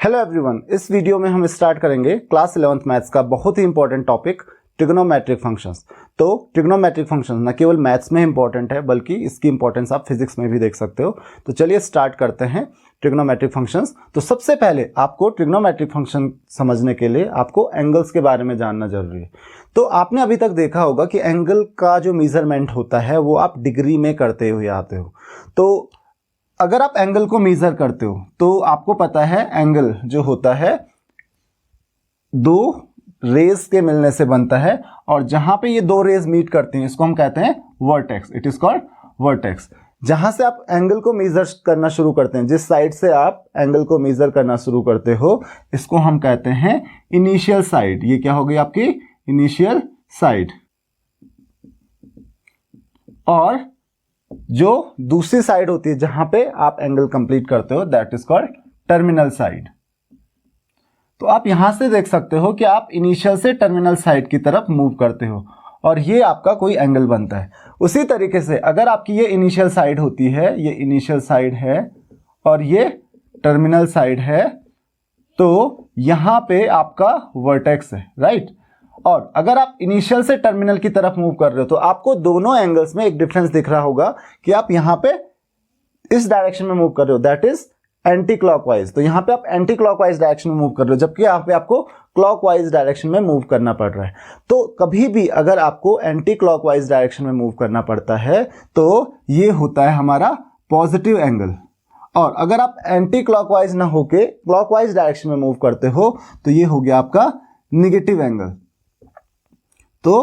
Hello everyone, इस video में हम स्टार्ट करेंगे क्लास 11th मैथ्स का बहुत ही इंपॉर्टेंट टॉपिक ट्रिग्नोमेट्रिक फंक्शंस। तो ट्रिग्नोमेट्रिक फंक्शंस न केवल मैथ्स में इंपॉर्टेंट है बल्कि इसकी इंपॉर्टेंस आप फिजिक्स में भी देख सकते हो। तो चलिए स्टार्ट करते हैं ट्रिग्नोमेट्रिक फंक्शंस। तो सबसे पहले आपको ट्रिग्नोमेट्रिक फंक्शन समझने के लिए आपको एंगल्स के बारे में जानना जरूरी है। तो आपने अभी तक देखा होगा कि एंगल का जो मेजरमेंट होता है वो आप डिग्री में करते हुए आते हो। तो अगर आप एंगल को मेजर करते हो तो आपको पता है एंगल जो होता है दो रेज के मिलने से बनता है, और जहां पे ये दो रेज मीट करते हैं इसको हम कहते हैं vertex. It is called vertex. जहां से आप एंगल को मेजर करना शुरू करते हैं, जिस साइड से आप एंगल को मेजर करना शुरू करते हो, इसको हम कहते हैं इनिशियल साइड। ये क्या हो गई आपकी इनिशियल साइड। और जो दूसरी साइड होती है जहां पे आप एंगल कंप्लीट करते हो, that is called terminal side. तो आप यहां से देख सकते हो कि आप इनिशियल से टर्मिनल साइड की तरफ मूव करते हो और ये आपका कोई एंगल बनता है। उसी तरीके से अगर आपकी ये इनिशियल साइड होती है, ये इनिशियल साइड है और ये टर्मिनल साइड है, तो यहां पे आपका वर्टेक्स है, राइट। और अगर आप इनिशियल से टर्मिनल की तरफ मूव कर रहे हो तो आपको दोनों एंगल्स में एक डिफरेंस दिख रहा होगा कि आप यहां पे इस डायरेक्शन में मूव कर रहे हो, दैट इज एंटी क्लॉकवाइज। तो यहां पे आप एंटी क्लॉकवाइज डायरेक्शन में मूव कर रहे हो, जबकि यहां पे आपको क्लॉकवाइज डायरेक्शन में मूव करना पड़ रहा है। तो कभी भी अगर आपको एंटी क्लॉकवाइज डायरेक्शन में मूव करना पड़ता है तो ये होता है हमारा पॉजिटिव एंगल। और अगर आप एंटी क्लॉकवाइज ना होके क्लॉकवाइज डायरेक्शन में मूव करते हो तो ये हो गया आपका निगेटिव एंगल। तो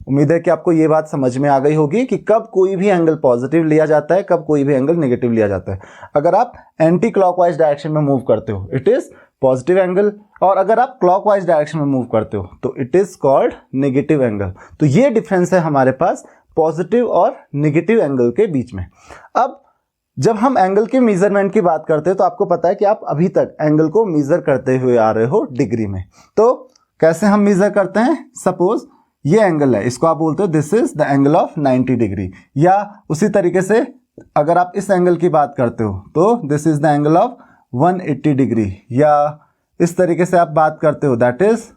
उम्मीद है कि आपको ये बात समझ में आ गई होगी कि कब कोई भी एंगल पॉजिटिव लिया जाता है, कब कोई भी एंगल नेगेटिव लिया जाता है। अगर आप एंटी क्लॉकवाइज डायरेक्शन में मूव करते हो इट इज पॉजिटिव एंगल, और अगर आप क्लॉकवाइज डायरेक्शन में मूव करते हो तो it is called negative angle. तो ये डिफरेंस है हमारे पास पॉजिटिव और नेगेटिव एंगल के बीच में। अब जब हम एंगल के मेजरमेंट की बात करते हैं तो आपको पता है कि आप अभी तक एंगल को मेजर करते हुए आ रहे हो डिग्री में। तो कैसे हम मेजर करते हैं? सपोज ये एंगल है, इसको आप बोलते हो this is the angle of 90 degree. या उसी तरीके से अगर आप इस एंगल की बात करते हो तो this is the angle of 180 degree. या इस तरीके से आप बात करते हो दैट इज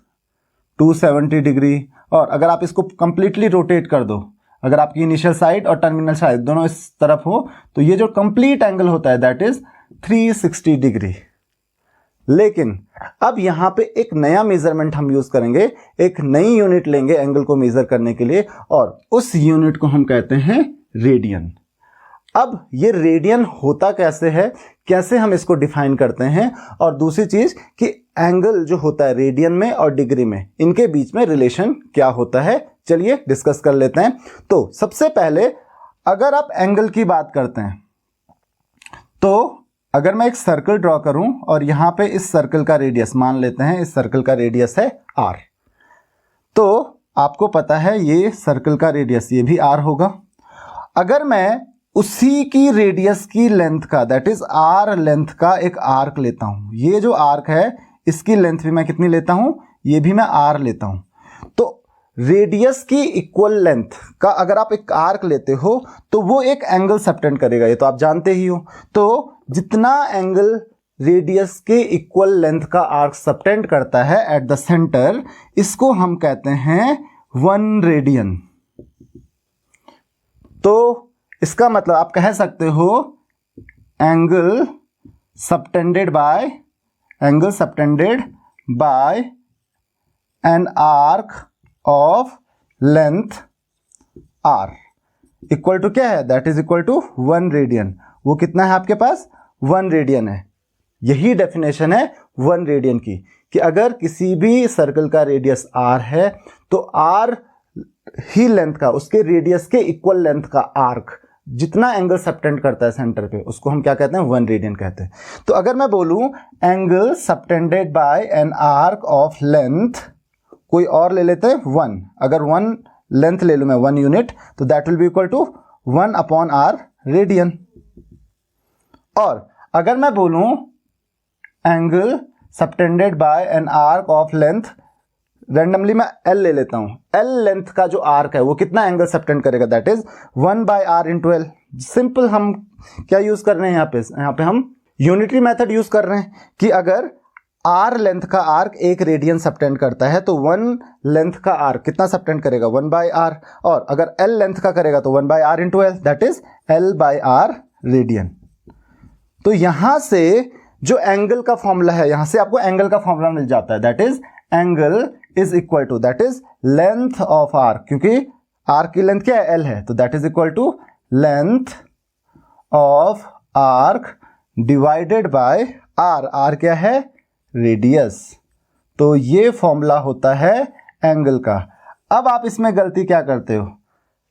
270 डिग्री। और अगर आप इसको कंप्लीटली रोटेट कर दो, अगर आपकी इनिशियल साइड और टर्मिनल साइड दोनों इस तरफ हो तो ये जो कंप्लीट एंगल होता है दैट इज 360 डिग्री। लेकिन अब यहां पे एक नया मेजरमेंट हम यूज करेंगे, एक नई यूनिट लेंगे एंगल को मेजर करने के लिए, और उस यूनिट को हम कहते हैं रेडियन। अब ये रेडियन होता कैसे है, कैसे हम इसको डिफाइन करते हैं, और दूसरी चीज कि एंगल जो होता है रेडियन में और डिग्री में इनके बीच में रिलेशन क्या होता है, चलिए डिस्कस कर लेते हैं। तो सबसे पहले अगर आप एंगल की बात करते हैं तो अगर मैं एक सर्कल ड्रॉ करूं और यहां पे इस सर्कल का रेडियस मान लेते हैं, इस सर्कल का रेडियस है r, तो आपको पता है ये सर्कल का रेडियस ये भी r होगा। अगर मैं उसी की रेडियस की लेंथ का दैट इज r लेंथ का एक आर्क लेता हूं, ये जो आर्क है इसकी लेंथ भी मैं कितनी लेता हूं, ये भी मैं r लेता हूं, तो रेडियस की इक्वल लेंथ का अगर आप एक आर्क लेते हो तो वो एक एंगल सबटेंड करेगा, ये तो आप जानते ही हो। तो जितना एंगल रेडियस के इक्वल लेंथ का आर्क सबटेंड करता है एट द सेंटर, इसको हम कहते हैं 1 रेडियन। तो इसका मतलब आप कह सकते हो angle subtended by an arc of length r equal to क्या है, that is equal to 1 radian. वो कितना है आपके पास, 1 रेडियन है। यही डेफिनेशन है 1 रेडियन की, कि अगर किसी भी सर्कल का रेडियस r है तो r ही लेंथ का, उसके रेडियस के इक्वल लेंथ का आर्क जितना एंगल सबटेंड करता है सेंटर पे, उसको हम क्या कहते हैं, 1 रेडियन कहते हैं। तो अगर मैं बोलूं angle subtended by an arc of length, कोई और ले लेते हैं 1, अगर 1 लेंथ ले लूं मैं 1 यूनिट, तो that will be equal to 1 upon r radian. और अगर मैं बोलूं angle subtended by an arc of length, randomly मैं l ले लेता हूं, l लेंथ का जो आर्क है वो कितना एंगल सबटेंड करेगा, that is 1 by r into l। Simple हम क्या यूज कर रहे हैं यहाँ पे हम यूनिटरी मेथड यूज कर रहे हैं कि अगर आर लेंथ का आर्क एक रेडियन सबटेंड करता है, तो 1 लेंथ का आर्क कितना सबटेंड करेगा, 1/r। और अगर l लेंथ का करेगा तो 1/r into L, that is l/r radian. तो यहां से जो एंगल का फॉर्मूला है, यहां से आपको एंगल का फॉर्मूला मिल जाता है, that is angle is equal to, that is length of arc, क्योंकि आर्क की लेंथ क्या है, l है, तो that is equal to length of arc divided by r। r क्या है, रेडियस। तो ये फॉर्मूला होता है एंगल का। अब आप इसमें गलती क्या करते हो,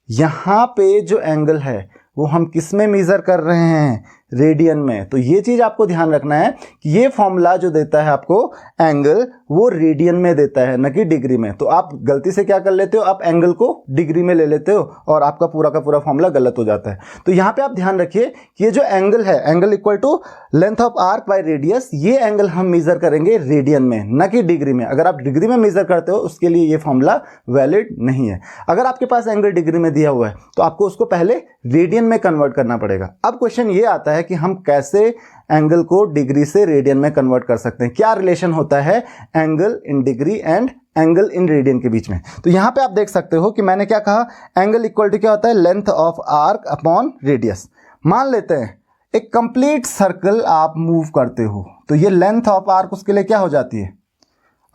यहां पे जो एंगल है वो हम किस में मेजर कर रहे हैं, रेडियन में। तो ये चीज आपको ध्यान रखना है कि ये फॉर्मूला जो देता है आपको एंगल, वो रेडियन में देता है, न कि डिग्री में। तो आप गलती से क्या कर लेते हो, आप एंगल को डिग्री में ले लेते हो और आपका पूरा का पूरा फॉर्मूला गलत हो जाता है। तो यहाँ पे आप ध्यान रखिए कि ये जो एंगल है, angle equal to length of arc by radius, ये एंगल हम मेजर करेंगे रेडियन में, न कि डिग्री में। अगर आप डिग्री में मेजर करते हो उसके लिए ये फॉर्मूला वैलिड नहीं है। अगर आपके पास एंगल डिग्री में दिया हुआ है तो आपको उसको पहले रेडियन में कन्वर्ट करना पड़ेगा। अब क्वेश्चन ये आता है कि हम कैसे एंगल को डिग्री से रेडियन में कन्वर्ट कर सकते हैं, क्या रिलेशन होता है angle in degree and angle in radian के बीच में। तो यहां पे आप देख सकते हो कि मैंने क्या कहा, एंगल इक्वल टू क्या होता है, length of arc upon radius. मान लेते हैं एक कंप्लीट सर्कल आप मूव करते हो, तो ये लेंथ ऑफ आर्क उसके लिए क्या हो जाती है,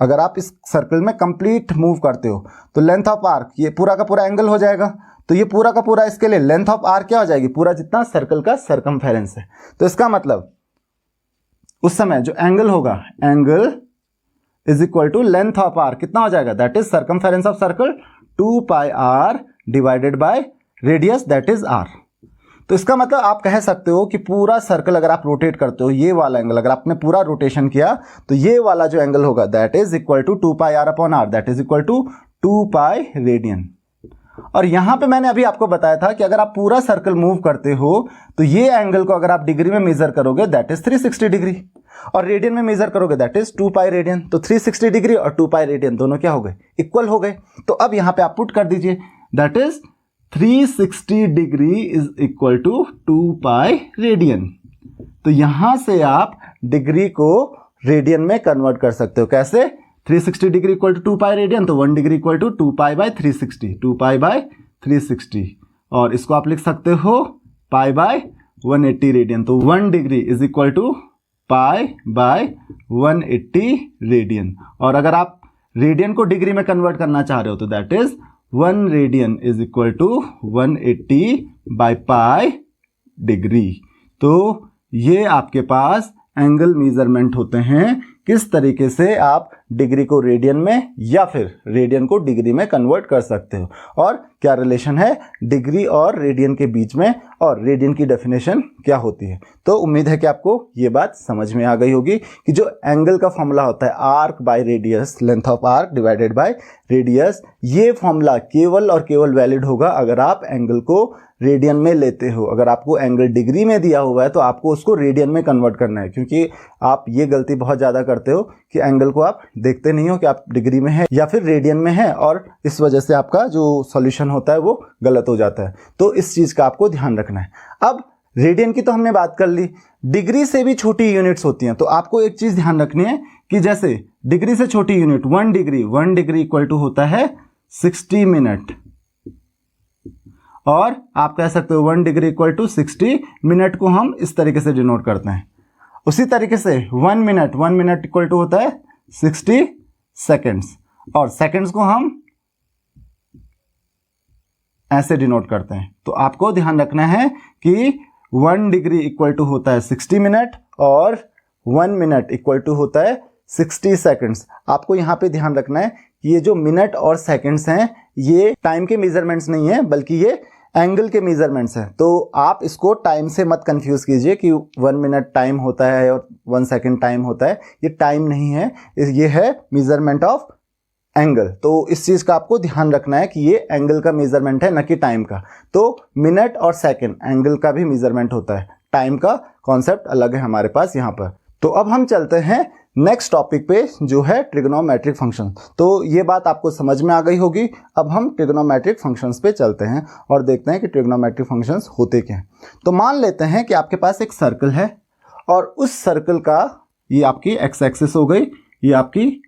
अगर आप इस सर्कल में कंप्लीट मूव करते हो तो लेंथ ऑफ आर्क ये पूरा का पूरा एंगल हो जाएगा। तो ये पूरा का पूरा इसके लिए लेंथ ऑफ आर्क क्या हो जाएगी, पूरा जितना सर्कल का सरकमफेरेंस है। तो इसका मतलब उस समय जो एंगल होगा, angle is equal to length of arc कितना हो जाएगा, that is circumference of circle 2πr divided by radius, that is r। तो इसका मतलब आप कह सकते हो कि पूरा सर्कल अगर आप रोटेट करते हो, ये वाला एंगल अगर आपने पूरा रोटेशन किया तो ये वाला जो एंगल होगा that is equal to 2πr upon r, that is equal to 2π radian. और यहां पे मैंने अभी आपको बताया था कि अगर आप पूरा सर्कल मूव करते हो तो ये एंगल को अगर आप डिग्री में मेजर करोगे दैट इज 360 डिग्री, और रेडियन में मेजर करोगे दैट इज 2π रेडियन। तो 360 डिग्री और 2π रेडियन दोनों क्या हो गए, इक्वल हो गए। तो अब यहां पे आप पुट कर दीजिए, that is 360 degree is equal to 2π radian. तो यहां से आप डिग्री को रेडियन में कन्वर्ट कर सकते हो, कैसे, 360 डिग्री इक्वल टू 2π रेडियन, तो 1 degree equal to 2π by 360, 2π by 360, और इसको आप लिख सकते हो पाई बाय 180 रेडियन। तो 1 degree is equal to pi by 180 radian. और अगर आप रेडियन को डिग्री में कन्वर्ट करना चाह रहे हो तो that is 1 radian is equal to 180 by pi degree. तो ये आपके पास एंगल मेजरमेंट होते हैं, किस तरीके से आप डिग्री को रेडियन में या फिर रेडियन को डिग्री में कन्वर्ट कर सकते हो, और क्या रिलेशन है डिग्री और रेडियन के बीच में, और रेडियन की डेफिनेशन क्या होती है। तो उम्मीद है कि आपको ये बात समझ में आ गई होगी कि जो एंगल का फॉर्मूला होता है arc by radius, length of arc divided by radius, ये फॉर्मूला केवल और केवल वैलिड होगा अगर आप एंगल को रेडियन में लेते हो। अगर आपको एंगल डिग्री में दिया हुआ है तो आपको उसको रेडियन में कन्वर्ट करना है, क्योंकि आप ये गलती बहुत ज़्यादा करते हो कि एंगल को आप देखते नहीं हो कि आप डिग्री में है या फिर रेडियन में है, और इस वजह से आपका जो सॉल्यूशन होता है वो गलत हो जाता है। तो इस चीज़ का आपको ध्यान रखना है। अब रेडियन की तो हमने बात कर ली, डिग्री से भी छोटी यूनिट्स होती हैं। तो आपको एक चीज़ ध्यान रखनी है कि जैसे डिग्री से छोटी यूनिट 1 डिग्री इक्वल टू होता है 60 मिनट, और आप कह सकते हो 1 डिग्री इक्वल टू 60 मिनट को हम इस तरीके से डिनोट करते हैं। उसी तरीके से 1 मिनट इक्वल टू होता है 60 सेकेंड्स, और सेकेंड्स को हम ऐसे डिनोट करते हैं। तो आपको ध्यान रखना है कि 1 डिग्री इक्वल टू होता है 60 मिनट और 1 मिनट इक्वल टू होता है 60 सेकेंड्स। आपको यहाँ पे ध्यान रखना है कि ये जो मिनट और सेकेंड्स हैं ये टाइम के मेजरमेंट्स नहीं है, बल्कि ये एंगल के मेजरमेंट्स हैं। तो आप इसको टाइम से मत कंफ्यूज कीजिए कि 1 मिनट टाइम होता है और 1 सेकेंड टाइम होता है। ये टाइम नहीं है, ये है मेजरमेंट ऑफ एंगल। तो इस चीज़ का आपको ध्यान रखना है कि ये एंगल का मेजरमेंट है, न कि टाइम का। तो मिनट और सेकेंड एंगल का भी मेजरमेंट होता है, टाइम का कॉन्सेप्ट अलग है हमारे पास यहाँ पर। तो अब हम चलते हैं नेक्स्ट टॉपिक पे, जो है ट्रिग्नोमेट्रिक फंक्शन। तो ये बात आपको समझ में आ गई होगी। अब हम ट्रिग्नोमेट्रिक फंक्शंस पे चलते हैं और देखते हैं कि ट्रिग्नोमेट्रिक फंक्शंस होते क्या हैं। तो मान लेते हैं कि आपके पास एक सर्कल है और उस सर्कल का ये आपकी एक्स एक्सिस हो गई, ये आपकी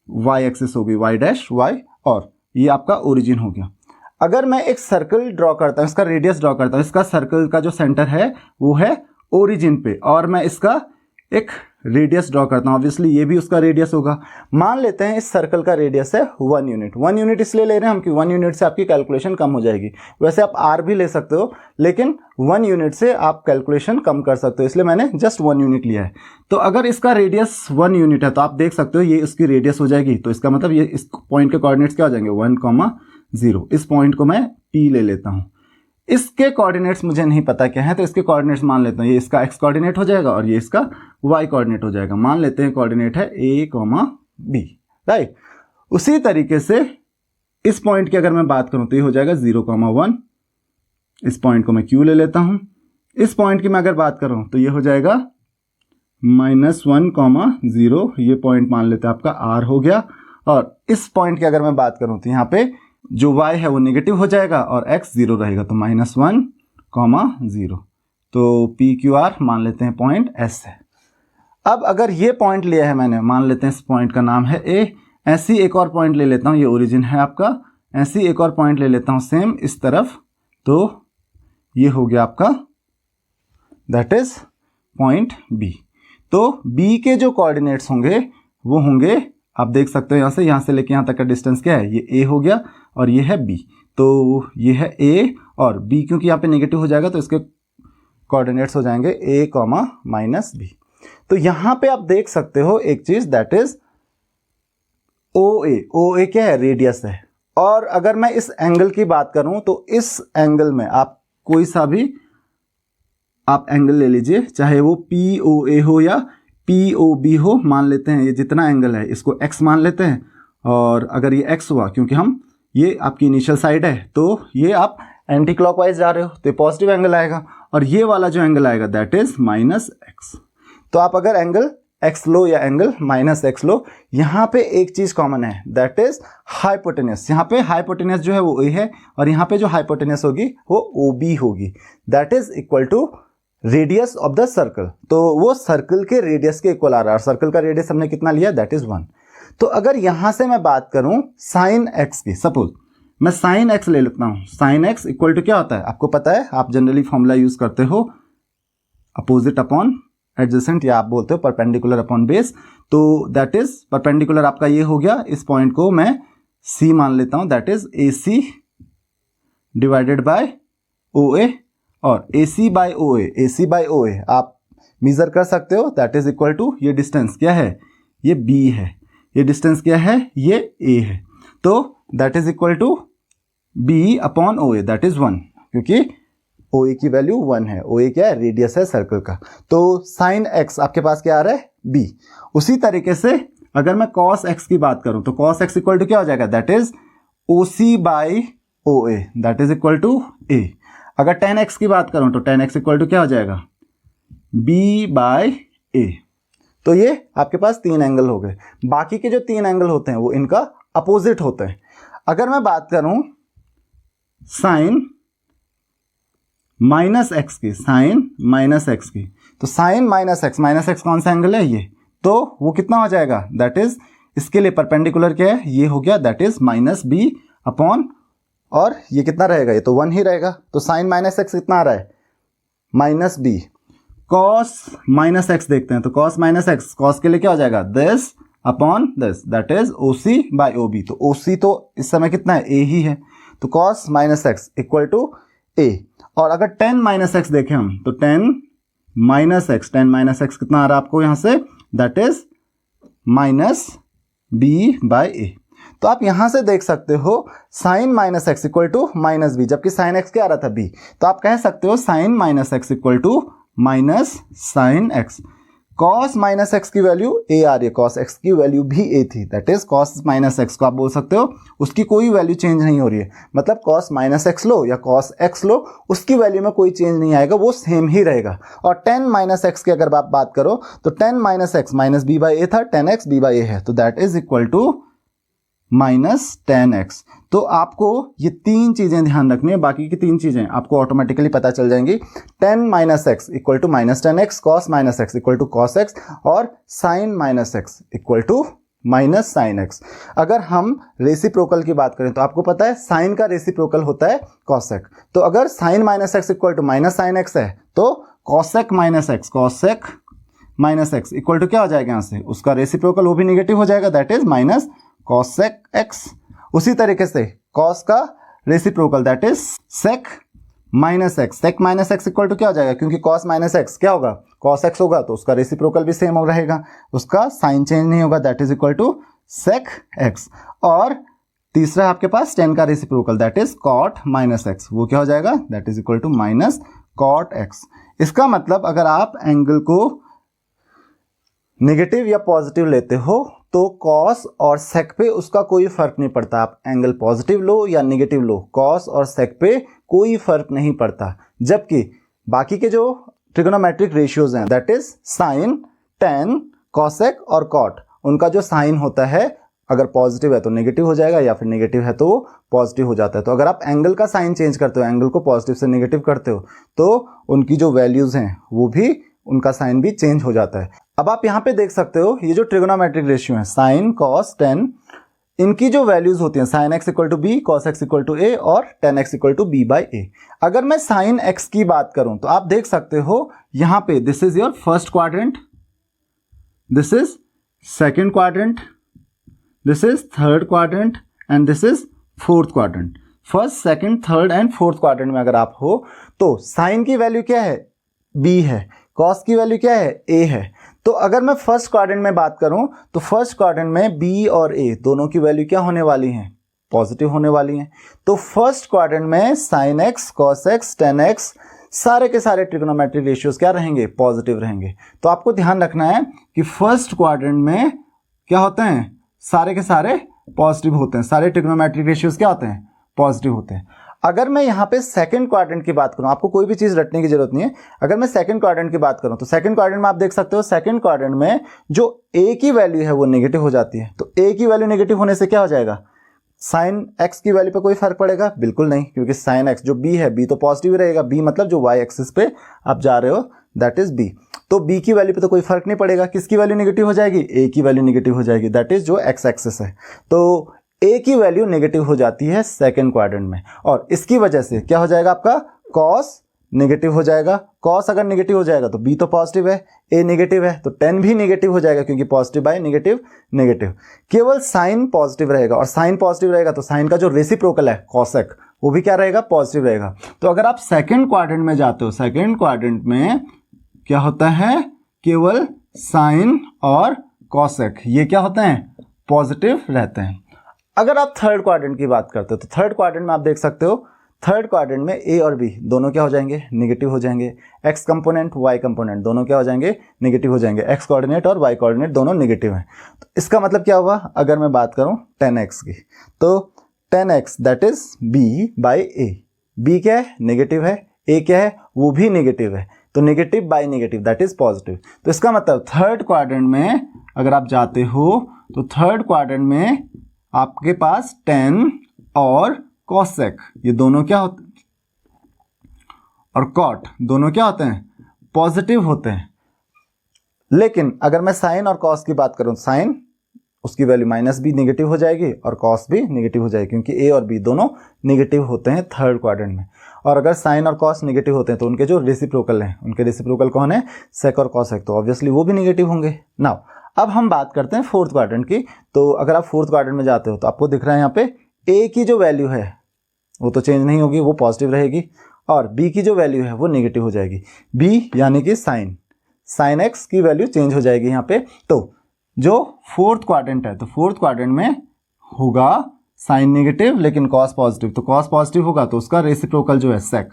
वाई एक्सिस हो गई, वाई डैश वाई, और ये आपका ओरिजिन हो गया। अगर मैं एक सर्कल ड्रॉ करता हूँ, इसका रेडियस ड्रॉ करता हूँ, इसका सर्कल का जो सेंटर है वो है ओरिजिन पे, और मैं इसका एक रेडियस ड्रॉ करता हूँ, ऑब्वियसली ये भी उसका रेडियस होगा। मान लेते हैं इस सर्कल का रेडियस है 1 यूनिट। 1 यूनिट इसलिए ले रहे हैं हम कि 1 यूनिट से आपकी कैलकुलेशन कम हो जाएगी। वैसे आप आर भी ले सकते हो, लेकिन 1 यूनिट से आप कैलकुलेशन कम कर सकते हो, इसलिए मैंने जस्ट 1 यूनिट लिया है। तो अगर इसका रेडियस 1 यूनिट है तो आप देख सकते हो ये इसकी रेडियस हो जाएगी। तो इसका मतलब ये इस पॉइंट के कोऑर्डिनेट्स क्या हो जाएंगे, 1,0। इस पॉइंट को मैं P ले लेता हूँ। इसके कोऑर्डिनेट्स मुझे नहीं पता क्या है, तो इसके कोऑर्डिनेट्स मान लेता हूँ, ये इसका x कोऑर्डिनेट हो जाएगा और ये इसका y कोऑर्डिनेट हो जाएगा। मान लेते हैं कोऑर्डिनेट है a, b, राइट। उसी तरीके से इस पॉइंट की अगर मैं बात करूं तो ये हो जाएगा 0,1। इस पॉइंट को मैं q ले लेता हूं। इस पॉइंट की मैं अगर बात करूं तो ये हो जाएगा -1,0। ये पॉइंट मान लेते हैं आपका r हो गया। और इस पॉइंट की अगर मैं बात करूं तो यहाँ पे जो y है वो नेगेटिव हो जाएगा और x 0 रहेगा, तो -1,0। तो PQR मान लेते हैं पॉइंट S है। अब अगर ये पॉइंट लिया है मैंने, मान लेते हैं इस पॉइंट का नाम है A। ऐसी एक और पॉइंट ले लेता हूँ, ये ओरिजिन है आपका। ऐसी एक और पॉइंट ले लेता हूँ सेम इस तरफ, तो ये हो गया आपका दैट इज पॉइंट B। तो B के जो कोऑर्डिनेट्स होंगे वो होंगे, आप देख सकते हो यहाँ से लेके यहाँ तक का डिस्टेंस क्या है, ये A हो गया और ये है B। तो ये है A और B, क्योंकि यहाँ पे नेगेटिव हो जाएगा तो इसके कोऑर्डिनेट्स हो जाएंगे A, -B। तो यहाँ पे आप देख सकते हो एक चीज दैट इज OA क्या है, रेडियस है। और अगर मैं इस एंगल की बात करूं तो इस एंगल में आप कोई सा भी आप एंगल ले लीजिए, चाहे वो POA हो या POB हो। मान लेते हैं ये जितना एंगल है इसको x मान लेते हैं, और अगर ये x हुआ, क्योंकि हम ये आपकी इनिशियल साइड है, तो ये आप एंटी क्लॉकवाइज जा रहे हो तो पॉजिटिव एंगल आएगा, और ये वाला जो एंगल आएगा दैट इज -x। तो आप अगर एंगल x लो या एंगल -x लो, यहाँ पे एक चीज कॉमन है दैट इज हाइपोटेनस। यहाँ पे हाइपोटेनस जो है वो a है, और यहाँ पे जो हाइपोटेनस होगी वो OB होगी, that is equal to radius of the circle. तो वो सर्कल के रेडियस के इक्वल आ रहा है, और सर्कल का रेडियस हमने कितना लिया, दैट इज 1। तो अगर यहां से मैं बात करूं sin x की, सपोज मैं sin x ले लेता हूं। sin x इक्वल टू क्या होता है आपको पता है, आप जनरली फॉर्मूला यूज करते हो अपोजिट अपॉन एडजेसेंट, या आप बोलते हो परपेंडिकुलर अपॉन बेस। तो दैट इज परपेंडिकुलर आपका ये हो गया, इस पॉइंट को मैं C मान लेता हूं, that is AC divided by OA, और AC बाय OA आप मेजर कर सकते हो, दैट इज इक्वल टू ये डिस्टेंस क्या है, ये B है, ये डिस्टेंस क्या है, ये A है। तो that is equal to B upon OA, that is 1, क्योंकि OA की वैल्यू 1 है। OA क्या है, रेडियस है सर्कल का। तो sin x आपके पास क्या आ रहा है, B। उसी तरीके से अगर मैं cos x की बात करूं तो cos x इक्वल टू क्या हो जाएगा, that is OC by OA, that is equal to A। अगर tan x की बात करूं तो tan x इक्वल टू क्या हो जाएगा, B बाय A। तो ये आपके पास 3 एंगल हो गए। बाकी के जो 3 एंगल होते हैं वो इनका अपोजिट होते हैं। अगर मैं बात करूं sin -x की, sin -x की, तो sin -x कौन सा एंगल है, ये, तो वो कितना हो जाएगा, दैट इज इसके लिए परपेंडिकुलर क्या है, ये हो गया, दैट इज -b अपॉन, और ये कितना रहेगा, ये तो 1 ही रहेगा। तो sin -x कितना आ रहा है, -b। cos -x देखते हैं, तो cos -x, cos के लिए क्या हो जाएगा, this अपॉन दिस, that is OC by OB। तो OC तो इस समय कितना है, A ही है, तो cos -x equal to A। और अगर tan -x देखें हम, तो tan -x कितना आ रहा है आपको यहाँ से, that is -b by A। तो आप यहां से देख सकते हो sin -x equal to -b, जबकि sin x क्या आ रहा था, b। तो आप कह सकते हो sin -x equal to -sin x। cos -x की वैल्यू a आ रही है, cos x की वैल्यू भी a थी, दैट इज cos -x को आप बोल सकते हो उसकी कोई वैल्यू चेंज नहीं हो रही है। मतलब cos -x लो या cos x लो, उसकी वैल्यू में कोई चेंज नहीं आएगा, वो सेम ही रहेगा। और tan -x की अगर आप बात करो तो tan -x -b by a था, tan x b by a है, तो that is equal to minus tan x. तो आपको ये तीन चीज़ें ध्यान रखनी है, बाकी की तीन चीज़ें आपको ऑटोमेटिकली पता चल जाएंगी। Tan minus x equal to minus tan x, cos minus x equal to cos x, और sine minus x equal to minus sine x. अगर हम रेसिप्रोकल की बात करें तो आपको पता है साइन का रेसिप्रोकल होता है कॉसेक। तो अगर sine minus x equal to minus sine x है तो cosec minus x, cosec minus x equal to क्या हो जाएगा, यहाँ से उसका रेसिप्रोकल वो भी निगेटिव हो जाएगा, that is minus cosec x. उसी तरीके से कॉस का reciprocal that is sec minus x, sec minus x equal to क्या हो जाएगा, क्योंकि कॉस माइनस एक्स क्या होगा, कॉस एक्स होगा, तो उसका रेसिप्रोकल भी सेम हो रहेगा, उसका साइन चेंज नहीं होगा, that is equal to sec x. और तीसरा आपके पास टेन का reciprocal that is cot minus x, वो क्या हो जाएगा, that is equal to minus cot x. इसका मतलब अगर आप एंगल को नेगेटिव या पॉजिटिव लेते हो तो कॉस और सेक पे उसका कोई फर्क नहीं पड़ता, आप एंगल पॉजिटिव लो या नेगेटिव लो, कॉस और सेक पे कोई फर्क नहीं पड़ता। जबकि बाकी के जो ट्रिगोनोमेट्रिक रेशियोज हैं that is sine, ten, cosec और कॉट, उनका जो साइन होता है अगर पॉजिटिव है तो नेगेटिव हो जाएगा या फिर नेगेटिव है तो पॉजिटिव हो जाता है। तो अगर आप एंगल का साइन चेंज करते हो, एंगल को पॉजिटिव से नेगेटिव करते हो, तो उनकी जो वैल्यूज हैं वो भी, उनका साइन भी चेंज हो जाता है। अब आप यहाँ पे देख सकते हो ये जो ट्रिगोनोमेट्रिक रेशियो है साइन, कॉस, टेन, इनकी जो वैल्यूज होती हैं sine x equal to b, cos x equal to a और tan x equal to b by a. अगर मैं साइन एक्स की बात करूं तो आप देख सकते हो यहाँ पे this is your first quadrant, this is second quadrant, this is third quadrant and this is fourth quadrant. First, second, third and fourth quadrant में अगर आप हो तो साइन की वैल्यू क्या है, बी है, कॉस की वैल्यू क्या है, ए है। तो अगर मैं फर्स्ट क्वाड्रेंट में बात करूं तो फर्स्ट क्वाड्रेंट में बी और ए दोनों की वैल्यू क्या होने वाली हैं, पॉजिटिव होने वाली हैं। तो फर्स्ट क्वाड्रेंट में sine x, cos x, ten x सारे के सारे ट्रिगोनोमेट्रिक रेशियोज क्या रहेंगे, पॉजिटिव रहेंगे। तो आपको ध्यान रखना है कि फर्स्ट क्वाड्रेंट में क्या होते हैं, सारे के सारे पॉजिटिव होते हैं, सारे ट्रिगोनोमेट्रिक रेशियोज क्या होते हैं, पॉजिटिव होते हैं। अगर मैं यहाँ पे सेकंड क्वाड्रेंट की बात करूँ, आपको कोई भी चीज़ रटने की जरूरत नहीं है, अगर मैं सेकंड क्वाड्रेंट की बात करूँ तो सेकंड क्वाड्रेंट में आप देख सकते हो सेकंड क्वाड्रेंट में जो ए की वैल्यू है वो नेगेटिव हो जाती है। तो ए की वैल्यू नेगेटिव होने से क्या हो जाएगा, साइन एक्स की वैल्यू पे कोई फर्क पड़ेगा, बिल्कुल नहीं, क्योंकि साइन एक्स जो बी है, बी तो पॉजिटिव रहेगा, बी मतलब जो वाई एक्सिस पे आप जा रहे हो दैट इज बी, तो बी की वैल्यू पे तो कोई फर्क नहीं पड़ेगा। किसकी वैल्यू नेगेटिव हो जाएगी, ए की वैल्यू नेगेटिव हो जाएगी, दैट इज जो एक्स एक्सिस है। तो ए की वैल्यू नेगेटिव हो जाती है सेकंड क्वाड्रेंट में, और इसकी वजह से क्या हो जाएगा, आपका कॉस नेगेटिव हो जाएगा। कॉस अगर नेगेटिव हो जाएगा तो बी तो पॉजिटिव है, ए नेगेटिव है, तो टेन भी नेगेटिव हो जाएगा, क्योंकि पॉजिटिव बाय नेगेटिव नेगेटिव। केवल साइन पॉजिटिव रहेगा, और साइन पॉजिटिव रहेगा तो साइन का जो रेसिप्रोकल है कॉसेक वो भी क्या रहेगा, पॉजिटिव रहेगा। तो अगर आप सेकेंड क्वाड्रेंट में जाते हो, सेकेंड क्वाड्रेंट में क्या होता है, केवल साइन और कॉसेक ये क्या होते हैं, पॉजिटिव रहते हैं। अगर आप थर्ड क्वाड्रेंट की बात करते हो तो थर्ड क्वाड्रेंट में आप देख सकते हो, थर्ड क्वाड्रेंट में ए और बी दोनों क्या हो जाएंगे, नेगेटिव हो जाएंगे। एक्स कंपोनेंट, वाई कंपोनेंट दोनों क्या हो जाएंगे, नेगेटिव हो जाएंगे। एक्स कोऑर्डिनेट और वाई कोऑर्डिनेट दोनों नेगेटिव हैं। तो इसका मतलब क्या हुआ, अगर मैं बात करूं 10x की, तो 10x that is B by A. B क्या है, नेगेटिव है, ए क्या है, वो भी नेगेटिव है, तो negative by negative that is positive. तो इसका मतलब थर्ड क्वाड्रेंट में अगर आप जाते हो तो थर्ड क्वाड्रेंट में आपके पास 10 और कॉसेक ये दोनों क्या होते हैं, और कॉट दोनों क्या होते हैं, पॉजिटिव होते हैं। लेकिन अगर मैं साइन और कॉस की बात करूं, साइन उसकी वैल्यू माइनस भी नेगेटिव हो जाएगी और कॉस भी नेगेटिव हो जाएगी, क्योंकि ए और बी दोनों नेगेटिव होते हैं थर्ड क्वाड्रेंट में। और अगर साइन और कॉस नेगेटिव होते हैं तो उनके जो रेसिप्रोकल हैं, उनके रेसिप्रोकल कौन है, सेक और कॉसेक, तो ऑब्वियसली वो भी नेगेटिव होंगे। नाउ अब हम बात करते हैं फोर्थ क्वाड्रेंट की। तो अगर आप फोर्थ क्वाड्रेंट में जाते हो तो आपको दिख रहा है यहाँ पे ए की जो वैल्यू है वो तो चेंज नहीं होगी, वो पॉजिटिव रहेगी, और बी की जो वैल्यू है वो नेगेटिव हो जाएगी। बी यानी कि साइन एक्स की वैल्यू चेंज हो जाएगी यहाँ पे। तो जो फोर्थ क्वाड्रेंट है, तो फोर्थ क्वाड्रेंट में होगा साइन नेगेटिव लेकिन कॉस पॉजिटिव, तो कॉस पॉजिटिव होगा तो उसका रेसिप्रोकल जो है सेक,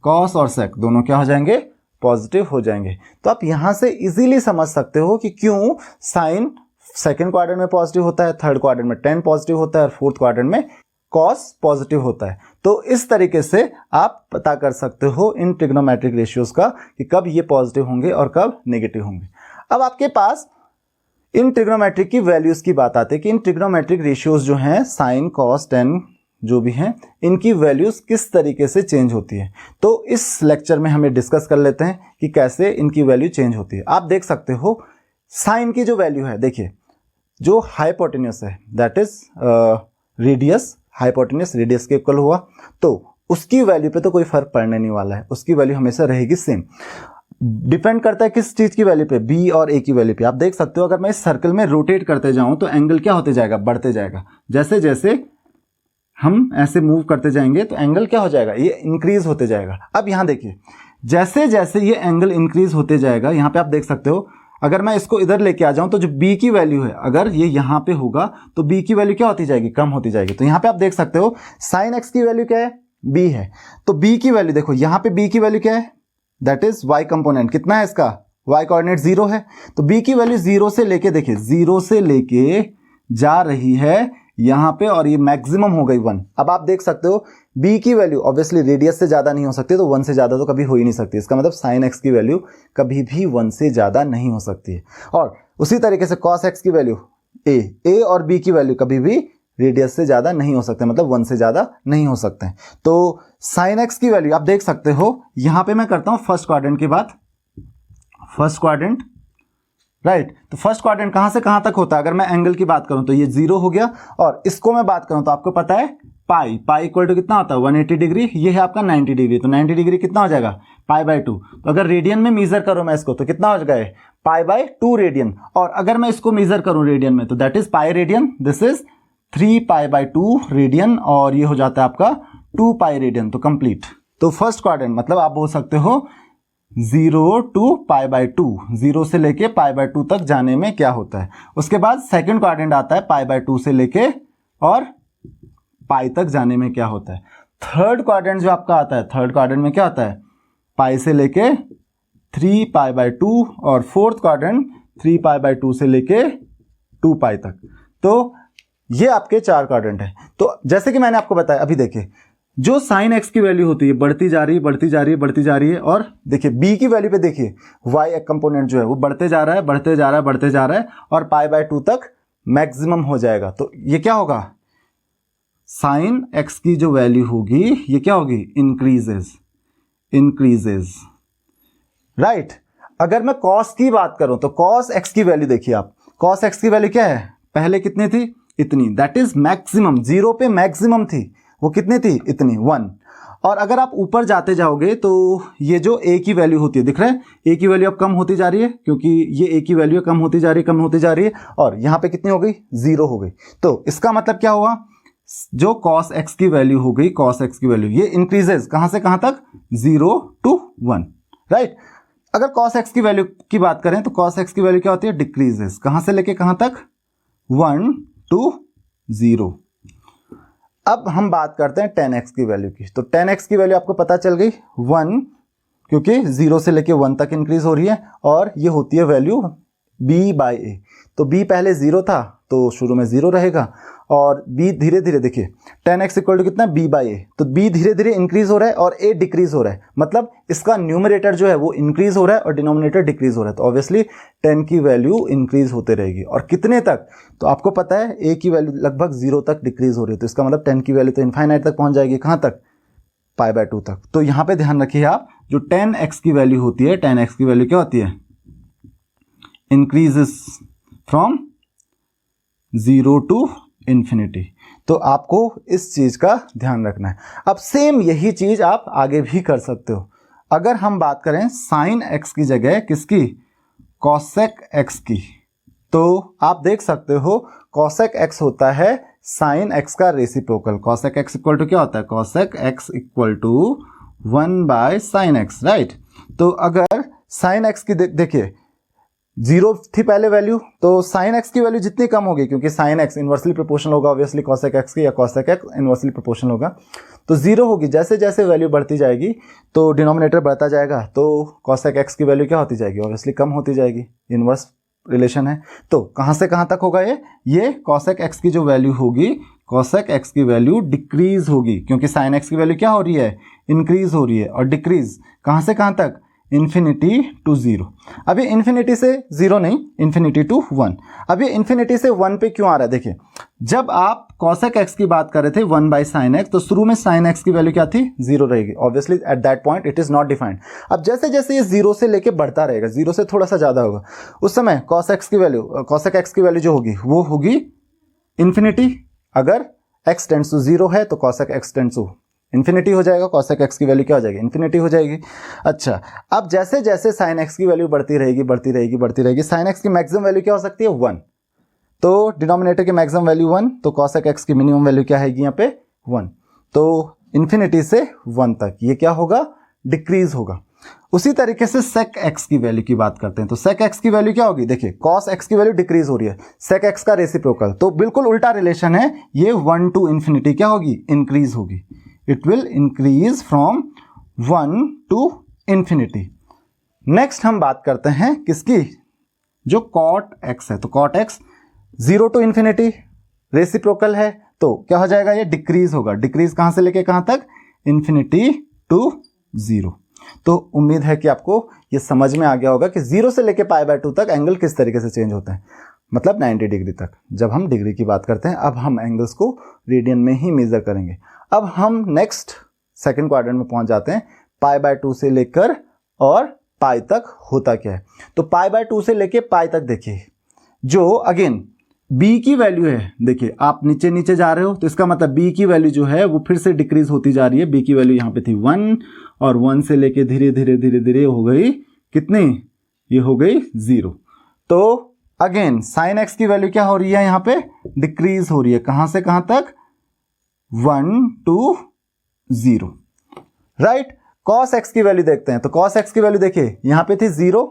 कॉस और सेक दोनों क्या हो जाएंगे, पॉजिटिव हो जाएंगे। तो आप यहां से इजीली समझ सकते हो कि क्यों साइन सेकंड क्वाड्रेंट में पॉजिटिव होता है, थर्ड क्वाड्रेंट में 10 पॉजिटिव होता है और फोर्थ क्वाड्रेंट में कॉस पॉजिटिव होता है। तो इस तरीके से आप पता कर सकते हो इन ट्रिग्नोमेट्रिक रेशियोज का कि कब ये पॉजिटिव होंगे और कब नेगेटिव होंगे। अब आपके पास इन ट्रिग्नोमेट्रिक की वैल्यूज की बात आती है कि इन ट्रिग्नोमेट्रिक रेशियोज जो हैं साइन कॉस टेन जो भी हैं इनकी वैल्यूज किस तरीके से चेंज होती है। तो इस लेक्चर में हमें डिस्कस कर लेते हैं कि कैसे इनकी वैल्यू चेंज होती है। आप देख सकते हो साइन की जो वैल्यू है, देखिए जो हाइपोटेन्यूस है that is radius, hypotenuse radius के इक्वल हुआ, तो उसकी वैल्यू पे तो कोई फर्क पड़ने नहीं वाला है, उसकी वैल्यू हमेशा रहेगी सेम। डिपेंड करता है किस चीज की वैल्यू पे, बी और ए की वैल्यू पे। आप देख सकते हो अगर मैं इस सर्कल में रोटेट करते जाऊं तो एंगल क्या होते जाएगा, बढ़ते जाएगा। जैसे जैसे हम ऐसे मूव करते जाएंगे तो एंगल क्या हो जाएगा, ये इंक्रीज होते जाएगा। अब यहां देखिए जैसे जैसे ये एंगल इंक्रीज होते जाएगा, यहां पे आप देख सकते हो अगर मैं इसको इधर लेके आ जाऊं तो जो b की वैल्यू है अगर ये यहां पे होगा तो b की वैल्यू क्या होती जाएगी, कम होती जाएगी। तो यहां पे आप देख सकते हो साइन x की वैल्यू क्या है, b है, तो b की वैल्यू देखो यहां पे b की वैल्यू क्या है, दैट इज y कंपोनेंट। कितना है इसका, y कोऑर्डिनेट 0 है, तो b की वैल्यू 0 से लेके देखिए 0 से लेके जा रही है यहां पे और ये मैक्सिमम हो गई 1। अब आप देख सकते हो b की वैल्यू ऑब्वियसली रेडियस से ज्यादा नहीं हो सकती, तो 1 से ज्यादा तो कभी हो ही नहीं सकती। इसका मतलब sin x की वैल्यू कभी भी 1 से ज्यादा नहीं हो सकती है। और उसी तरीके से cos x की वैल्यू a और b की वैल्यू कभी भी रेडियस से ज्यादा नहीं हो सकते, मतलब 1 से ज्यादा नहीं हो सकते। तो sin x की वैल्यू आप देख सकते हो, यहां पे मैं करता हूं फर्स्ट क्वाड्रेंट की बात, फर्स्ट क्वाड्रेंट राइट। तो फर्स्ट क्वाड्रेंट कहां से कहां तक होता है, अगर मैं एंगल की बात करूं तो ये 0 हो गया, और इसको मैं बात करूं तो आपको पता है पाई इक्वल टू कितना होता है 180 डिग्री, ये है आपका 90 डिग्री, तो 90 डिग्री कितना हो जाएगा π/2। तो अगर रेडियन में मेजर करूं मैं इसको तो कितना हो जाएगा π/2 रेडियन, और अगर मैं इसको मेजर करूं रेडियन में तो that is pi radian, this is 3π/2 radian, और ये हो जाता है आपका 2π रेडियन। तो कंप्लीट। तो फर्स्ट क्वाड्रेंट मतलब आप बोल सकते हो 0 to π/2, 0 से लेके π/2 तक जाने में क्या होता है। उसके बाद सेकंड क्वाड्रेंट आता है π/2 से लेके और पाई तक जाने में क्या होता है। थर्ड क्वाड्रेंट जो आपका आता है, थर्ड क्वाड्रेंट में क्या होता है पाई से लेके 3π/2, और फोर्थ क्वाड्रेंट 3π/2 से लेके 2π तक। तो ये आपके 4 क्वाड्रेंट है। तो जैसे कि मैंने आपको बताया, अभी देखिए जो साइन x की वैल्यू होती है बढ़ती जा रही है बढ़ती जा रही है बढ़ती जा रही है, और देखिए b की वैल्यू पे देखिए y कंपोनेंट जो है वो बढ़ते जा रहा है बढ़ते जा रहा है बढ़ते जा रहा है, और π/2 तक मैक्सिमम हो जाएगा। तो ये क्या होगा, साइन x की जो वैल्यू होगी ये क्या होगी, इंक्रीजेज राइट। अगर मैं cos की बात करूं तो cos x की वैल्यू देखिए आप, cos x की वैल्यू क्या है, पहले कितनी थी, इतनी, दैट इज मैक्सिमम, 0 पे मैक्सिमम थी, वो कितनी थी, इतनी 1। और अगर आप ऊपर जाते जाओगे तो ये जो a की वैल्यू होती है, दिख रहा है a की वैल्यू अब कम होती जा रही है, क्योंकि ये a की वैल्यू कम होती जा रही है कम होती जा रही है, और यहाँ पे कितनी हो गई, 0 हो गई। तो इसका मतलब क्या हुआ, जो cos x की वैल्यू हो गई, cos x की वैल्यू ये इंक्रीजेस कहां से कहां तक, 0 to 1 राइट। अगर cos x की वैल्यू की बात करें तो cos x की वैल्यू क्या होती है, डिक्रीजेस, कहां से लेके कहां तक, 1 to 0। अब हम बात करते हैं tan x की वैल्यू की। तो tan x की वैल्यू आपको पता चल गई 1, क्योंकि 0 से लेके 1 तक इंक्रीज हो रही है, और ये होती है वैल्यू b/a। तो b पहले 0 था तो शुरू में 0 रहेगा, और b धीरे धीरे देखिए tan x इक्वल टू कितना, b/a, तो b धीरे धीरे इंक्रीज हो रहा है और a डिक्रीज हो रहा है, मतलब इसका न्यूमरेटर जो है वो इंक्रीज हो रहा है और डिनोमिनेटर डिक्रीज हो रहा है। तो ऑब्वियसली tan की वैल्यू इंक्रीज होते रहेगी, और कितने तक, तो आपको पता है a की वैल्यू लगभग 0 तक डिक्रीज हो रही है, तो इसका मतलब tan की वैल्यू तो इनफाइनाइट तक पहुंच जाएगी, कहां तक, π/2 तक। तो यहां पे ध्यान रखिए आप, जो tan x की वैल्यू होती है, tan x की वैल्यू क्या होती है, इंक्रीजेस फ्रॉम 0 to इन्फिनिटी। तो आपको इस चीज का ध्यान रखना है। अब सेम यही चीज आप आगे भी कर सकते हो। अगर हम बात करें साइन x की जगह किसकी, कॉसेक x की, तो आप देख सकते हो कॉसेक x होता है साइन x का reciprocal. Cosec x equal to क्या होता है, cosec x equal to 1/sin x right. तो अगर साइन x की देखिए 0 थी पहले वैल्यू, तो साइन x की वैल्यू जितनी कम होगी, क्योंकि साइन x इनवर्सली प्रोपोर्शनल होगा ऑब्वियसली कॉसेक x की, या कॉसेक x इनवर्सली प्रोपोर्शनल होगा, तो 0 होगी। जैसे जैसे वैल्यू बढ़ती जाएगी तो डिनोमिनेटर बढ़ता जाएगा, तो कॉसेक x की वैल्यू क्या होती जाएगी, ऑब्वियसली कम होती जाएगी, इनवर्स रिलेशन है। तो कहां से कहां तक होगा ये कॉसेक x की जो वैल्यू होगी, कॉसेक x की वैल्यू डिक्रीज होगी, क्योंकि साइन x की वैल्यू क्या हो रही है, इंक्रीज हो रही है, और डिक्रीज कहां से कहां तक, इन्फिनिटी टू 0। अब ये इन्फिनिटी से 0 नहीं, इन्फिनिटी टू 1। अब ये इन्फिनिटी से 1 पे क्यों आ रहा है? देखिए, जब आप cosec x की बात कर रहे थे 1 बाई साइन एक्स, तो शुरू में साइन एक्स की वैल्यू क्या थी? 0 रहेगी। Obviously at that point it is not defined. अब जैसे जैसे ये 0 से लेके बढ़ता रहेगा, 0 से थोड़ा सा ज़्यादा होगा, उस समय cosec x की वैल्यू जो होगी वो होगी इन्फिनिटी। अगर x टेंड्स टू 0 है तो cosec x tends to infinity हो जाएगा, cosec x की वैल्यू क्या हो जाएगी? इन्फिनिटी हो जाएगी। अच्छा, अब जैसे जैसे साइन x की वैल्यू बढ़ती रहेगी, साइन x की मैक्सिमम वैल्यू क्या हो सकती है? 1। तो डिनोमिनेटर की मैक्सिमम वैल्यू 1, तो cosec x की मिनिमम वैल्यू क्या है यहाँ पे? 1। तो इन्फिनिटी से 1 तक ये क्या होगा? डिक्रीज होगा। उसी तरीके से sec x की वैल्यू की बात करते हैं, तो sec x की वैल्यू क्या होगी? देखिए, cos x की वैल्यू डिक्रीज हो रही है, sec x का रेसिप्रोकल, तो बिल्कुल उल्टा रिलेशन है। ये 1 टू इन्फिनिटी क्या होगी? इंक्रीज होगी। It will increase from 1 to infinity. Next हम बात करते हैं किसकी? जो cot x है, तो cot x 0 to infinity reciprocal है, तो क्या हो जाएगा? ये डिक्रीज होगा। डिक्रीज कहां से लेके कहां तक? Infinity to 0। तो उम्मीद है कि आपको ये समझ में आ गया होगा कि 0 से लेके π/2 तक एंगल किस तरीके से चेंज होते हैं, मतलब 90 डिग्री तक। जब हम डिग्री की बात करते हैं, अब हम एंगल्स को रेडियन में ही मेजर करेंगे। अब हम नेक्स्ट सेकंड क्वाड्रेंट में पहुंच जाते हैं। π/2 से लेकर और पाई तक होता क्या है? तो π/2 से लेके पाई तक देखिए, जो अगेन b की वैल्यू है, देखिए आप नीचे नीचे जा रहे हो, तो इसका मतलब b की वैल्यू जो है वो फिर से डिक्रीज होती जा रही है। b की वैल्यू यहाँ पे थी 1, और 1 से लेके धीरे धीरे हो गई कितनी? ये हो गई 0। तो अगेन साइन x की वैल्यू क्या हो रही है? यहाँ पे डिक्रीज हो रही है। कहां से कहां तक? 1 टू 0, राइट। cos x की वैल्यू देखते हैं, तो cos x की वैल्यू देखिए, यहाँ पे थी 0,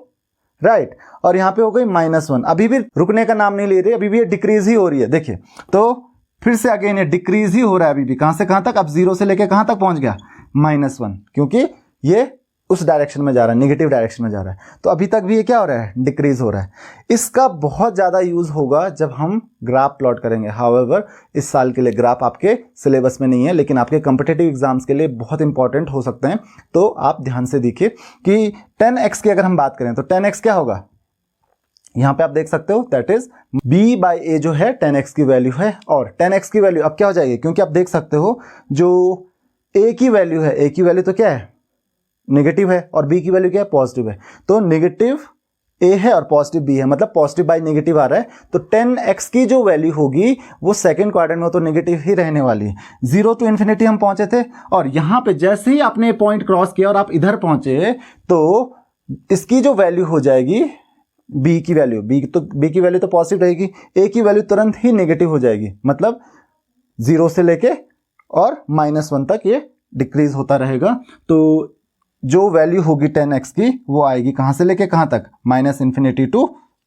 राइट, और यहाँ पे हो गई -1। अभी भी रुकने का नाम नहीं ले रही, अभी भी ये डिक्रीज ही हो रही है। देखिए, तो फिर से अगेन ये डिक्रीज ही हो रहा है अभी भी। कहां से कहां तक? अब 0 से लेके कहां तक पहुंच गया? -1, क्योंकि ये उस डायरेक्शन में जा रहा है, नेगेटिव डायरेक्शन में जा रहा है। तो अभी तक भी ये क्या हो रहा है? डिक्रीज हो रहा है। इसका बहुत ज़्यादा यूज होगा जब हम ग्राफ प्लॉट करेंगे। हाउएवर इस साल के लिए ग्राफ आपके सिलेबस में नहीं है, लेकिन आपके कॉम्पिटिटिव एग्जाम्स के लिए बहुत इंपॉर्टेंट हो सकते हैं। तो आप ध्यान से देखिए कि 10x की अगर हम बात करें, तो 10x क्या होगा? यहाँ पे आप देख सकते हो, दैट इज b/a जो है 10x की वैल्यू है। और 10x की वैल्यू अब क्या हो जाएगी? क्योंकि आप देख सकते हो जो a की वैल्यू है, a की वैल्यू तो क्या है? नेगेटिव है, और b की वैल्यू क्या है? पॉजिटिव है। तो नेगेटिव a है और पॉजिटिव b है, मतलब पॉजिटिव बाई नेगेटिव आ रहा है। तो 10x की जो वैल्यू होगी वो सेकंड क्वाड्रेंट में तो नेगेटिव ही रहने वाली है। 0 टू इन्फिनिटी हम पहुंचे थे, और यहां पे जैसे ही आपने पॉइंट क्रॉस किया और आप इधर पहुंचे, तो इसकी जो वैल्यू हो जाएगी b की वैल्यू, b की वैल्यू तो पॉजिटिव रहेगी, a की वैल्यू तुरंत ही नेगेटिव हो जाएगी। मतलब 0 से लेके और -1 तक ये डिक्रीज होता रहेगा। तो जो वैल्यू होगी 10x की वो आएगी कहां से लेके कहां तक? -Infinity to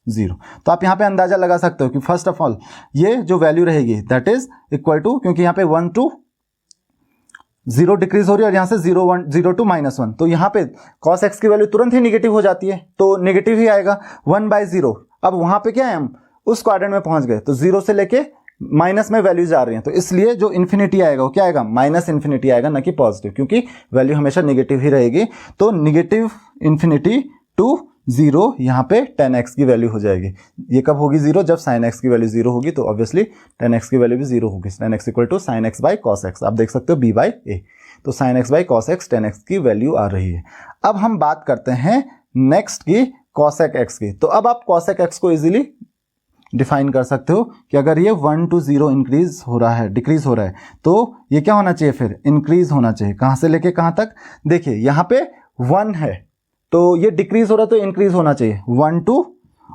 0। तो आप यहां पे अंदाजा लगा सकते हो कि फर्स्ट ऑफ ऑल ये जो वैल्यू रहेगी दैट इज इक्वल टू, क्योंकि यहां पे 1 टू 0 डिक्रीज हो रही है, और यहां से 0 टू -1, तो यहां पे cos x की वैल्यू तुरंत ही निगेटिव हो जाती है, तो नेगेटिव ही आएगा 1/0। अब वहां पे क्या है? हम उस क्वाड्रेंट में पहुंच गए, तो 0 से लेके माइनस में वैल्यूज आ रही हैं, तो इसलिए जो इन्फिनिटी आएगा वो क्या आएगा? -इन्फिनिटी आएगा, ना कि पॉजिटिव, क्योंकि वैल्यू हमेशा नेगेटिव ही रहेगी। तो नेगेटिव इन्फिनिटी टू 0 यहाँ पे 10x की वैल्यू हो जाएगी। ये कब होगी 0? जब sin x की वैल्यू 0 होगी, तो ऑब्वियसली 10x की वैल्यू भी 0 होगी। sin x equal to sin x by cos x, आप देख सकते हो b/a। तो sin x by cos x 10x की वैल्यू आ रही है। अब हम बात करते हैं नेक्स्ट की cosec x की। तो अब आप cosec x को इजीली डिफाइन कर सकते हो कि अगर ये 1 टू 0 इंक्रीज हो रहा है, डिक्रीज हो रहा है, तो ये क्या होना चाहिए? फिर इंक्रीज होना चाहिए। कहां से लेके कहां तक? देखिए यहाँ पे 1 है, तो ये डिक्रीज हो रहा है, तो इंक्रीज होना चाहिए 1 टू,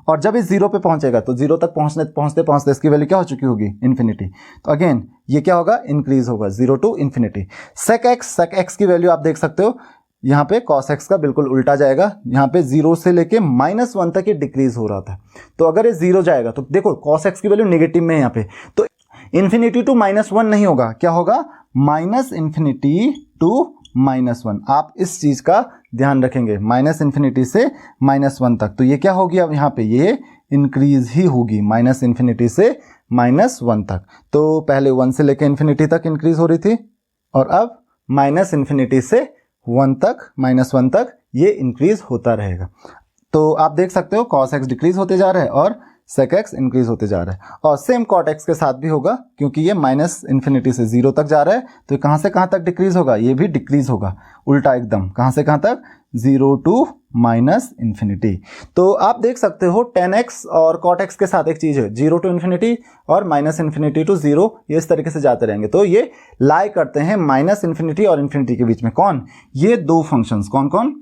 और जब ये 0 पे पहुंचेगा तो 0 तक पहुंचते इसकी वैल्यू क्या हो चुकी होगी? इन्फिनिटी। तो अगेन ये क्या होगा? इंक्रीज होगा 0 टू इन्फिनिटी। sec x की वैल्यू आप देख सकते हो, यहाँ पे cos x का बिल्कुल उल्टा जाएगा। यहाँ पे 0 से लेके -1 तक ये डिक्रीज हो रहा था, तो अगर ये 0 जाएगा तो देखो cos x की वैल्यू नेगेटिव में है यहाँ पे, तो इन्फिनिटी टू -1 नहीं होगा, क्या होगा? -Infinity to -1। आप इस चीज का ध्यान रखेंगे, -इन्फिनिटी से -1 तक। तो ये क्या होगी? अब यहाँ पे ये इंक्रीज ही होगी, -इन्फिनिटी से -1 तक। तो पहले 1 से लेके इन्फिनिटी तक इंक्रीज हो रही थी, और अब -इन्फिनिटी से 1 तक, -1 तक ये इंक्रीज होता रहेगा। तो आप देख सकते हो cos x डिक्रीज होते जा रहा है और sec x इंक्रीज होते जा रहा है। और सेम cot x के साथ भी होगा, क्योंकि ये माइनस इन्फिनिटी से 0 तक जा रहा है, तो कहाँ से कहाँ तक डिक्रीज होगा, ये भी डिक्रीज होगा उल्टा एकदम, कहाँ से कहाँ तक, 0 टू माइनस इन्फिनिटी। तो आप देख सकते हो tan x और cot x के साथ एक चीज है, 0 टू इन्फिनिटी और माइनस इन्फिनिटी टू 0, ये इस तरीके से जाते रहेंगे। तो ये लाई करते हैं माइनस इन्फिनिटी और इन्फिनिटी के बीच में। कौन, ये दो फंक्शंस, कौन कौन,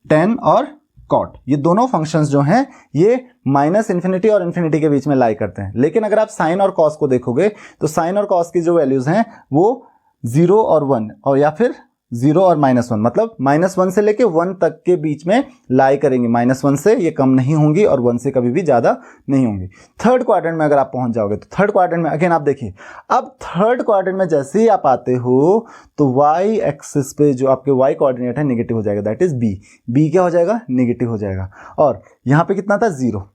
tan और cot, ये दोनों फंक्शंस जो हैं ये माइनस इन्फिनिटी और इन्फिनिटी के बीच में लाई करते हैं। लेकिन अगर आप साइन और कॉस को देखोगे तो साइन और कॉस की जो वैल्यूज हैं वो 0 और 1 और या फिर 0 और -1, मतलब -1 से लेके 1 तक के बीच में लाई करेंगे। -1 से ये कम नहीं होंगी और 1 से कभी भी ज़्यादा नहीं होंगी। थर्ड क्वाड्रेंट में अगर आप पहुंच जाओगे तो थर्ड क्वाड्रेंट में अगेन आप देखिए, अब थर्ड क्वाड्रेंट में जैसे ही आप आते हो तो y एक्सिस पे जो आपके y कोऑर्डिनेट है नेगेटिव हो जाएगा, दैट इज b क्या हो जाएगा, नेगेटिव हो जाएगा। और यहाँ पे कितना था, 0।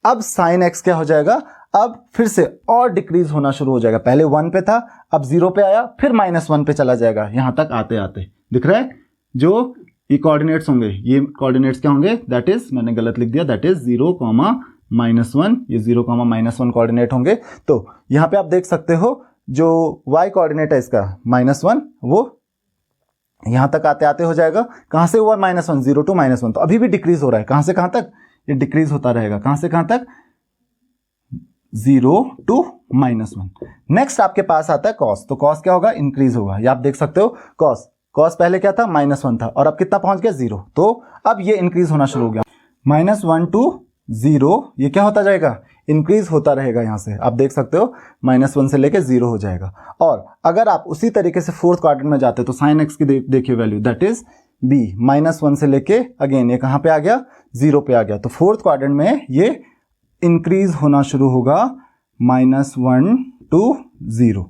अब साइन x क्या हो जाएगा, अब फिर से और डिक्रीज होना शुरू हो जाएगा। पहले 1 पे था, अब 0 पे आया, फिर -1 पे चला जाएगा। यहां तक आते आते दिख रहा है, जो ये कोऑर्डिनेट्स होंगे, ये कोऑर्डिनेट्स क्या होंगे, दैट इज, मैंने गलत लिख दिया, दैट इज 0, -1, ये 0, -1 कोऑर्डिनेट होंगे। तो यहां पे आप देख सकते हो जो y कोऑर्डिनेट है इसका -1, वो यहां तक आते आते हो जाएगा। कहां से हुआ, -1, 0 टू -1, तो अभी भी डिक्रीज हो रहा है। कहां से कहां तक, ये डिक्रीज होता रहेगा। कहां से कहां तक, 0 टू -1। नेक्स्ट आपके पास आता है कॉस, तो कॉस क्या होगा, इंक्रीज होगा। ये आप देख सकते हो, कॉस पहले क्या था, -1 था और अब कितना पहुंच गया, 0। तो अब ये इंक्रीज होना शुरू हो गया। -1 टू 0 ये क्या होता जाएगा, इंक्रीज होता रहेगा। यहां से आप देख सकते हो -1 से लेके 0 हो जाएगा। और अगर आप उसी तरीके से फोर्थ क्वाड्रेंट में जाते तो साइन एक्स की देखिए वैल्यू, दैट इज b, -1 से लेके अगेन ये कहां पे आ गया, 0 पे आ गया। तो फोर्थ क्वाड्रेंट में ये इंक्रीज होना शुरू होगा -1 टू 0।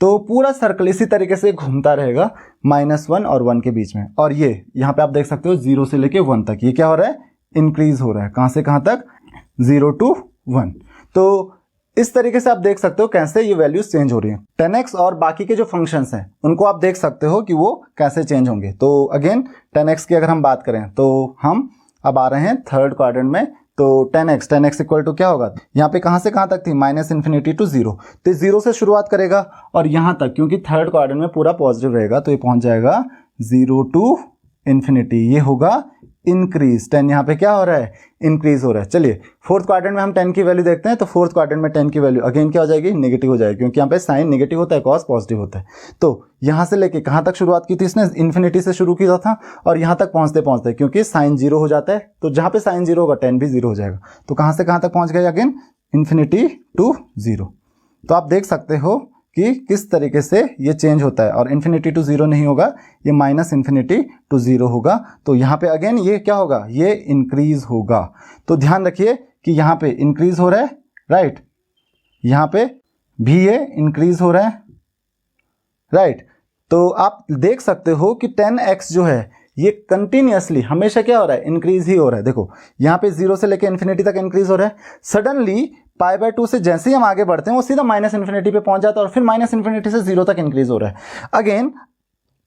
तो पूरा सर्कल इसी तरीके से घूमता रहेगा -1 और 1 के बीच में। और ये यहाँ पे आप देख सकते हो 0 से लेके 1 तक ये क्या हो रहा है, इंक्रीज हो रहा है। कहां से कहां तक, 0 टू 1। तो इस तरीके से आप देख सकते हो कैसे ये वैल्यूज चेंज हो रही है। 10x और बाकी के जो फंक्शंस हैं उनको आप देख सकते हो कि वो कैसे चेंज होंगे। तो अगेन 10x की अगर हम बात करें तो हम अब आ रहे हैं थर्ड क्वाड्रेंट में। तो 10x इक्वल टू क्या होगा, यहाँ पे कहां से कहां तक थी, -इन्फिनिटी टू 0, तो 0 से शुरुआत करेगा और यहां तक, क्योंकि थर्ड क्वाड्रेंट में पूरा पॉजिटिव रहेगा तो ये पहुंच जाएगा 0 टू इन्फिनिटी। ये होगा इंक्रीज। 10 यहाँ पे क्या हो रहा है, इंक्रीज हो रहा है। चलिए फोर्थ क्वाड्रेंट में हम 10 की वैल्यू देखते हैं। तो फोर्थ क्वाड्रेंट में 10 की वैल्यू अगेन क्या हो जाएगी, नेगेटिव हो जाएगी, क्योंकि यहाँ पे साइन नेगेटिव होता है, कॉस पॉजिटिव होता है। तो यहाँ से लेके कहाँ तक शुरुआत की थी इसने, इन्फिनिटी से शुरू किया था और यहाँ तक पहुँचते पहुँचते, क्योंकि साइन 0 हो जाता है तो जहाँ पे साइन 0 होगा 10 भी 0 हो जाएगा। तो कहाँ से कहाँ तक पहुँच गए, अगेन इन्फिनिटी टू 0। तो आप देख सकते हो कि किस तरीके से ये चेंज होता है। और इन्फिनिटी टू 0 नहीं होगा, ये -इन्फिनिटी टू 0 होगा। तो यहाँ पे अगेन ये क्या होगा, ये इंक्रीज होगा। तो ध्यान रखिए कि यहाँ पे इंक्रीज हो रहा है, राइट, यहाँ पे भी ये इंक्रीज हो रहा है, राइट। तो आप देख सकते हो कि 10x जो है ये कंटिन्यूअसली हमेशा क्या हो रहा है, इंक्रीज ही हो रहा है। देखो यहाँ पे 0 से लेकर इन्फिनिटी तक इंक्रीज हो रहा है। सडनली π/2 से जैसे ही हम आगे बढ़ते हैं वो सीधा -इन्फिनिटी पे पहुंच जाता है और फिर -इन्फिनिटी से 0 तक इंक्रीज हो रहा है। अगेन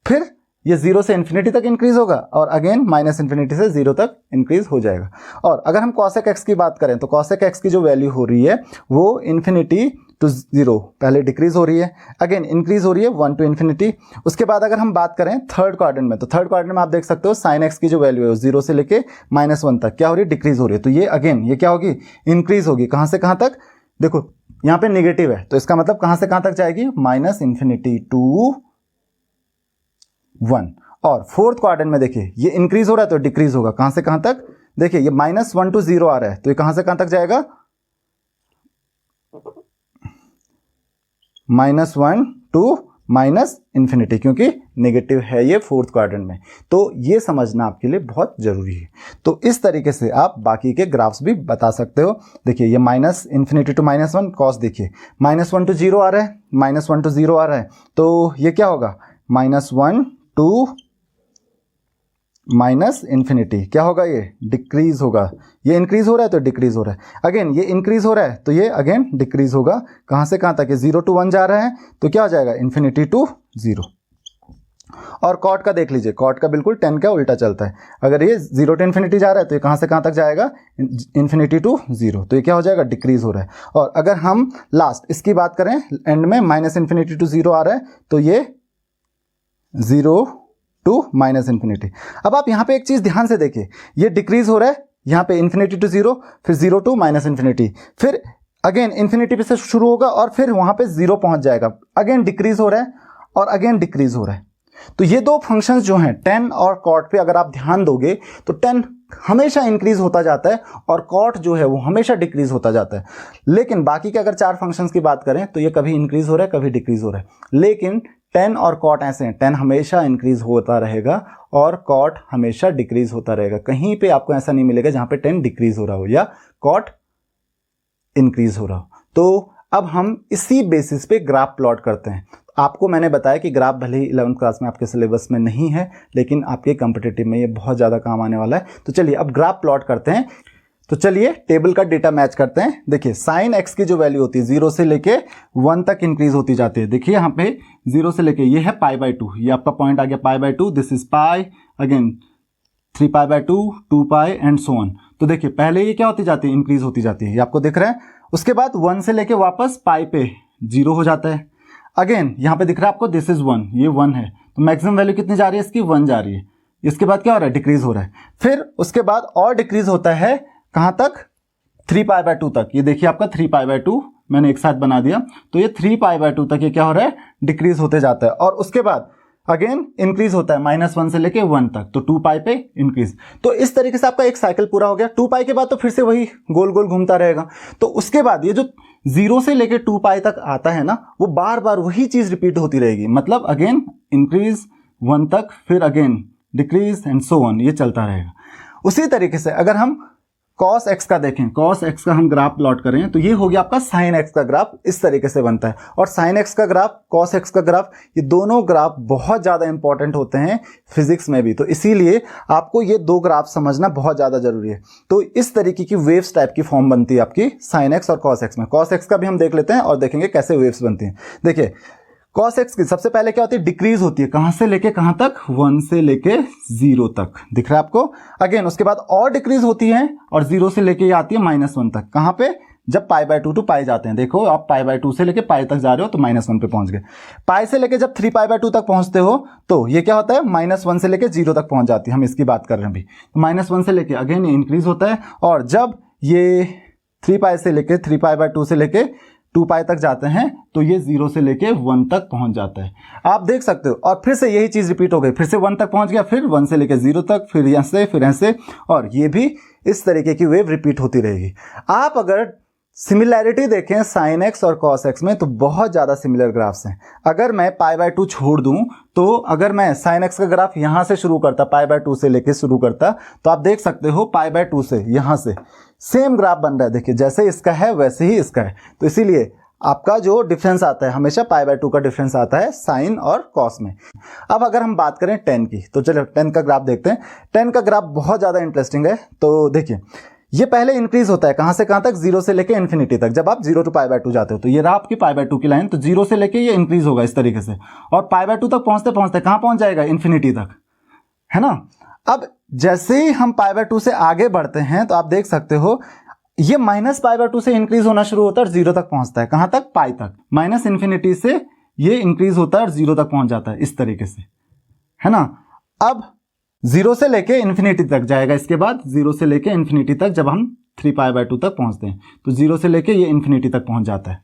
फिर ये 0 से इन्फिनिटी तक इंक्रीज होगा और अगेन -इन्फिनिटी से 0 तक इंक्रीज हो जाएगा। और अगर हम cosec x की बात करें तो cosec x की जो वैल्यू हो रही है वो इन्फिनिटी टू 0 पहले डिक्रीज हो रही है, अगेन इंक्रीज हो रही है 1 टू इन्फिनिटी। उसके बाद अगर हम बात करें थर्ड क्वाड्रेंट में, तो थर्ड क्वाड्रेंट में आप देख सकते हो साइन x की जो वैल्यू है 0 से लेके -1 तक क्या हो रही है, डिक्रीज हो रही है। तो ये अगेन ये क्या होगी, इंक्रीज होगी। कहां से कहां तक, देखो यहाँ पे नेगेटिव है तो इसका मतलब कहां से कहां तक जाएगी, -इन्फिनिटी टू 1। और फोर्थ क्वाड्रेंट में देखिए ये इंक्रीज हो रहा है तो डिक्रीज होगा। कहां से कहां तक, देखिए ये -1 टू 0 आ रहा है तो ये कहां से कहां तक जाएगा, -1 टू -इन्फिनिटी, क्योंकि नेगेटिव है ये फोर्थ क्वाड्रेंट में। तो ये समझना आपके लिए बहुत जरूरी है। तो इस तरीके से आप बाकी के ग्राफ्स भी बता सकते हो। देखिए ये -इन्फिनिटी टू -1 कॉस, देखिए -1 टू 0 आ रहा है, -1 टू 0 आ रहा है तो ये क्या होगा, -1 टू -इन्फिनिटी क्या होगा, ये डिक्रीज होगा। ये इंक्रीज हो रहा है तो डिक्रीज हो रहा है, अगेन ये इंक्रीज हो रहा है तो ये अगेन डिक्रीज होगा। कहां से कहां तक, ये 0 टू 1 जा रहा है तो क्या हो जाएगा, इन्फिनिटी टू 0। और कॉट का देख लीजिए, कॉट का बिल्कुल 10 का उल्टा चलता है। अगर ये 0 to इन्फिनिटी जा रहा है तो ये कहाँ से कहाँ तक जाएगा, इन्फिनिटी टू 0, तो ये क्या हो जाएगा, डिक्रीज हो रहा है। और अगर हम लास्ट इसकी बात करें, एंड में माइनस इन्फिनिटी टू 0 आ रहा है, तो ये 0 टू माइनस इन्फिनिटी। अब आप यहाँ पे एक चीज़ ध्यान से देखिए, ये डिक्रीज हो रहा है यहाँ पे इन्फिनिटी टू 0, फिर 0 टू माइनस इन्फिनिटी, फिर अगेन इन्फिनिटी पे से शुरू होगा और फिर वहाँ पे 0 पहुँच जाएगा, अगेन डिक्रीज हो रहा है और अगेन डिक्रीज हो रहा है। तो ये दो फंक्शंस जो हैं tan और cot पे अगर आप ध्यान दोगे तो tan हमेशा इंक्रीज होता जाता है और cot जो है वो हमेशा डिक्रीज होता जाता है। लेकिन बाकी के अगर 4 फंक्शंस की बात करें तो ये कभी इंक्रीज हो रहा है, कभी डिक्रीज हो रहा है। लेकिन tan और cot ऐसे हैं, tan हमेशा इंक्रीज होता रहेगा और cot हमेशा डिक्रीज होता रहेगा। कहीं पे आपको ऐसा नहीं मिलेगा जहां पे tan डिक्रीज हो रहा हो या cot इंक्रीज हो रहा हो। तो अब हम इसी बेसिस पे ग्राफ प्लॉट करते हैं। आपको मैंने बताया कि ग्राफ भले ही 11th क्लास में आपके सिलेबस में नहीं है, लेकिन आपके कॉम्पिटिटिव में ये बहुत ज़्यादा काम आने वाला है। तो चलिए अब ग्राफ प्लॉट करते हैं। तो चलिए टेबल का डेटा मैच करते हैं। देखिए साइन एक्स की जो वैल्यू होती है 0 से लेके 1 तक इंक्रीज होती जाती है। देखिए यहाँ पे 0 से लेके ये है π/2, ये आपका पॉइंट आ गया π/2, this is pi, again 3π/2, 2π and so on. तो देखिए पहले ये क्या होती जाती है, इंक्रीज होती जाती है, ये आपको दिख रहा है। उसके बाद 1 से लेके वापस पाई पे 0 हो जाता है। अगेन यहाँ पे दिख रहा है आपको दिस इज 1, ये 1 है, तो मैक्सिमम वैल्यू कितनी जा रही है इसकी, 1 जा रही है। इसके बाद क्या हो रहा है, डिक्रीज हो रहा है। फिर उसके बाद और डिक्रीज होता है कहाँ तक, 3π/2 तक। ये देखिए आपका 3π/2 मैंने एक साथ बना दिया, तो ये 3π/2 तक ये क्या हो रहा है, डिक्रीज होते जाता है। और उसके बाद अगेन इंक्रीज होता है -1 से लेके 1 तक, तो 2π पे इंक्रीज। तो इस तरीके से आपका एक साइकिल पूरा हो गया। 2π के बाद तो फिर से वही गोल गोल घूमता रहेगा। तो उसके बाद ये जो 0 से लेके 2π तक आता है ना, वो बार बार वही चीज रिपीट होती रहेगी। मतलब अगेन इंक्रीज 1 तक, फिर again decrease and so on, ये चलता रहेगा। उसी तरीके से अगर हम cos x का देखें, cos x का हम ग्राफ प्लॉट करें तो ये हो गया आपका sin x का ग्राफ, इस तरीके से बनता है। और sin x का ग्राफ, cos x का ग्राफ, ये दोनों ग्राफ बहुत ज़्यादा इंपॉर्टेंट होते हैं फिजिक्स में भी। तो इसीलिए आपको ये दो ग्राफ समझना बहुत ज़्यादा जरूरी है। तो इस तरीके की वेव्स टाइप की फॉर्म बनती है आपकी sin x और cos x में। cos x का भी हम देख लेते हैं और देखेंगे कैसे वेव्स बनती हैं। देखिए cos x की सबसे पहले क्या होती है, डिक्रीज होती है। कहां से लेके कहां तक, 1 से लेके 0 तक, दिख रहा है आपको। अगेन उसके बाद और डिक्रीज होती है और 0 से लेके ये आती है -1 तक। कहां पे, जब π/2 टू पाई जाते हैं। देखो आप π/2 से लेके पाई तक जा रहे हो तो -1 पे पहुंच गए। पाई से लेके जब 3π/2 तक पहुंचते हो तो ये क्या होता है, -1 से लेके 0 तक पहुंच जाती है। हम इसकी बात कर रहे हैं अभी। -1 से लेके अगेन ये इंक्रीज होता है और जब ये 3π से लेके 3π/2 से लेके 2π तक जाते हैं तो ये 0 से लेके 1 तक पहुंच जाता है। आप देख सकते हो। और फिर से यही चीज रिपीट हो गई, फिर से 1 तक पहुंच गया, फिर 1 से लेके 0 तक, फिर ऐसे फिर ऐसे, और ये भी इस तरीके की वेव रिपीट होती रहेगी। आप अगर सिमिलैरिटी देखें sin x और cos x में तो बहुत ज़्यादा सिमिलर ग्राफ्स हैं। अगर मैं π/2 छोड़ दूं तो अगर मैं sin x का ग्राफ यहाँ से शुरू करता, π/2 से लेके शुरू करता, तो आप देख सकते हो π/2 से यहाँ से सेम ग्राफ बन रहा है। देखिए जैसे इसका है वैसे ही इसका है। तो इसीलिए आपका जो डिफरेंस आता है हमेशा π/2 का डिफरेंस आता है साइन और कॉस में। अब अगर हम बात करें tan की, तो चलो tan का ग्राफ देखते हैं। tan का ग्राफ बहुत ज़्यादा इंटरेस्टिंग है। तो देखिए ये पहले इंक्रीज होता है कहां से कहां तक, 0 से लेके इन्फिनिटी तक। जब आप 0 to π/2 जाते हो तो ये रहा आपकी π/2 की लाइन, तो 0 से लेके ये इंक्रीज होगा इस तरीके से और π/2 तक पहुंचते पहुंचते कहां पहुंच जाएगा, इन्फिनिटी तक, है ना। अब जैसे ही हम π/2 से आगे बढ़ते हैं तो आप देख सकते हो ये -π/2 से इंक्रीज होना शुरू होता है और 0 तक पहुंचता है। कहां तक, पाई तक। माइनस इन्फिनिटी से ये इंक्रीज होता है और 0 तक पहुंच जाता है इस तरीके से, है ना। अब 0 से लेके इन्फिनिटी तक जाएगा। इसके बाद 0 से लेके इन्फिनिटी तक जब हम 3π/2 तक पहुंचते हैं तो 0 से लेके ये इन्फिनिटी तक पहुंच जाता है।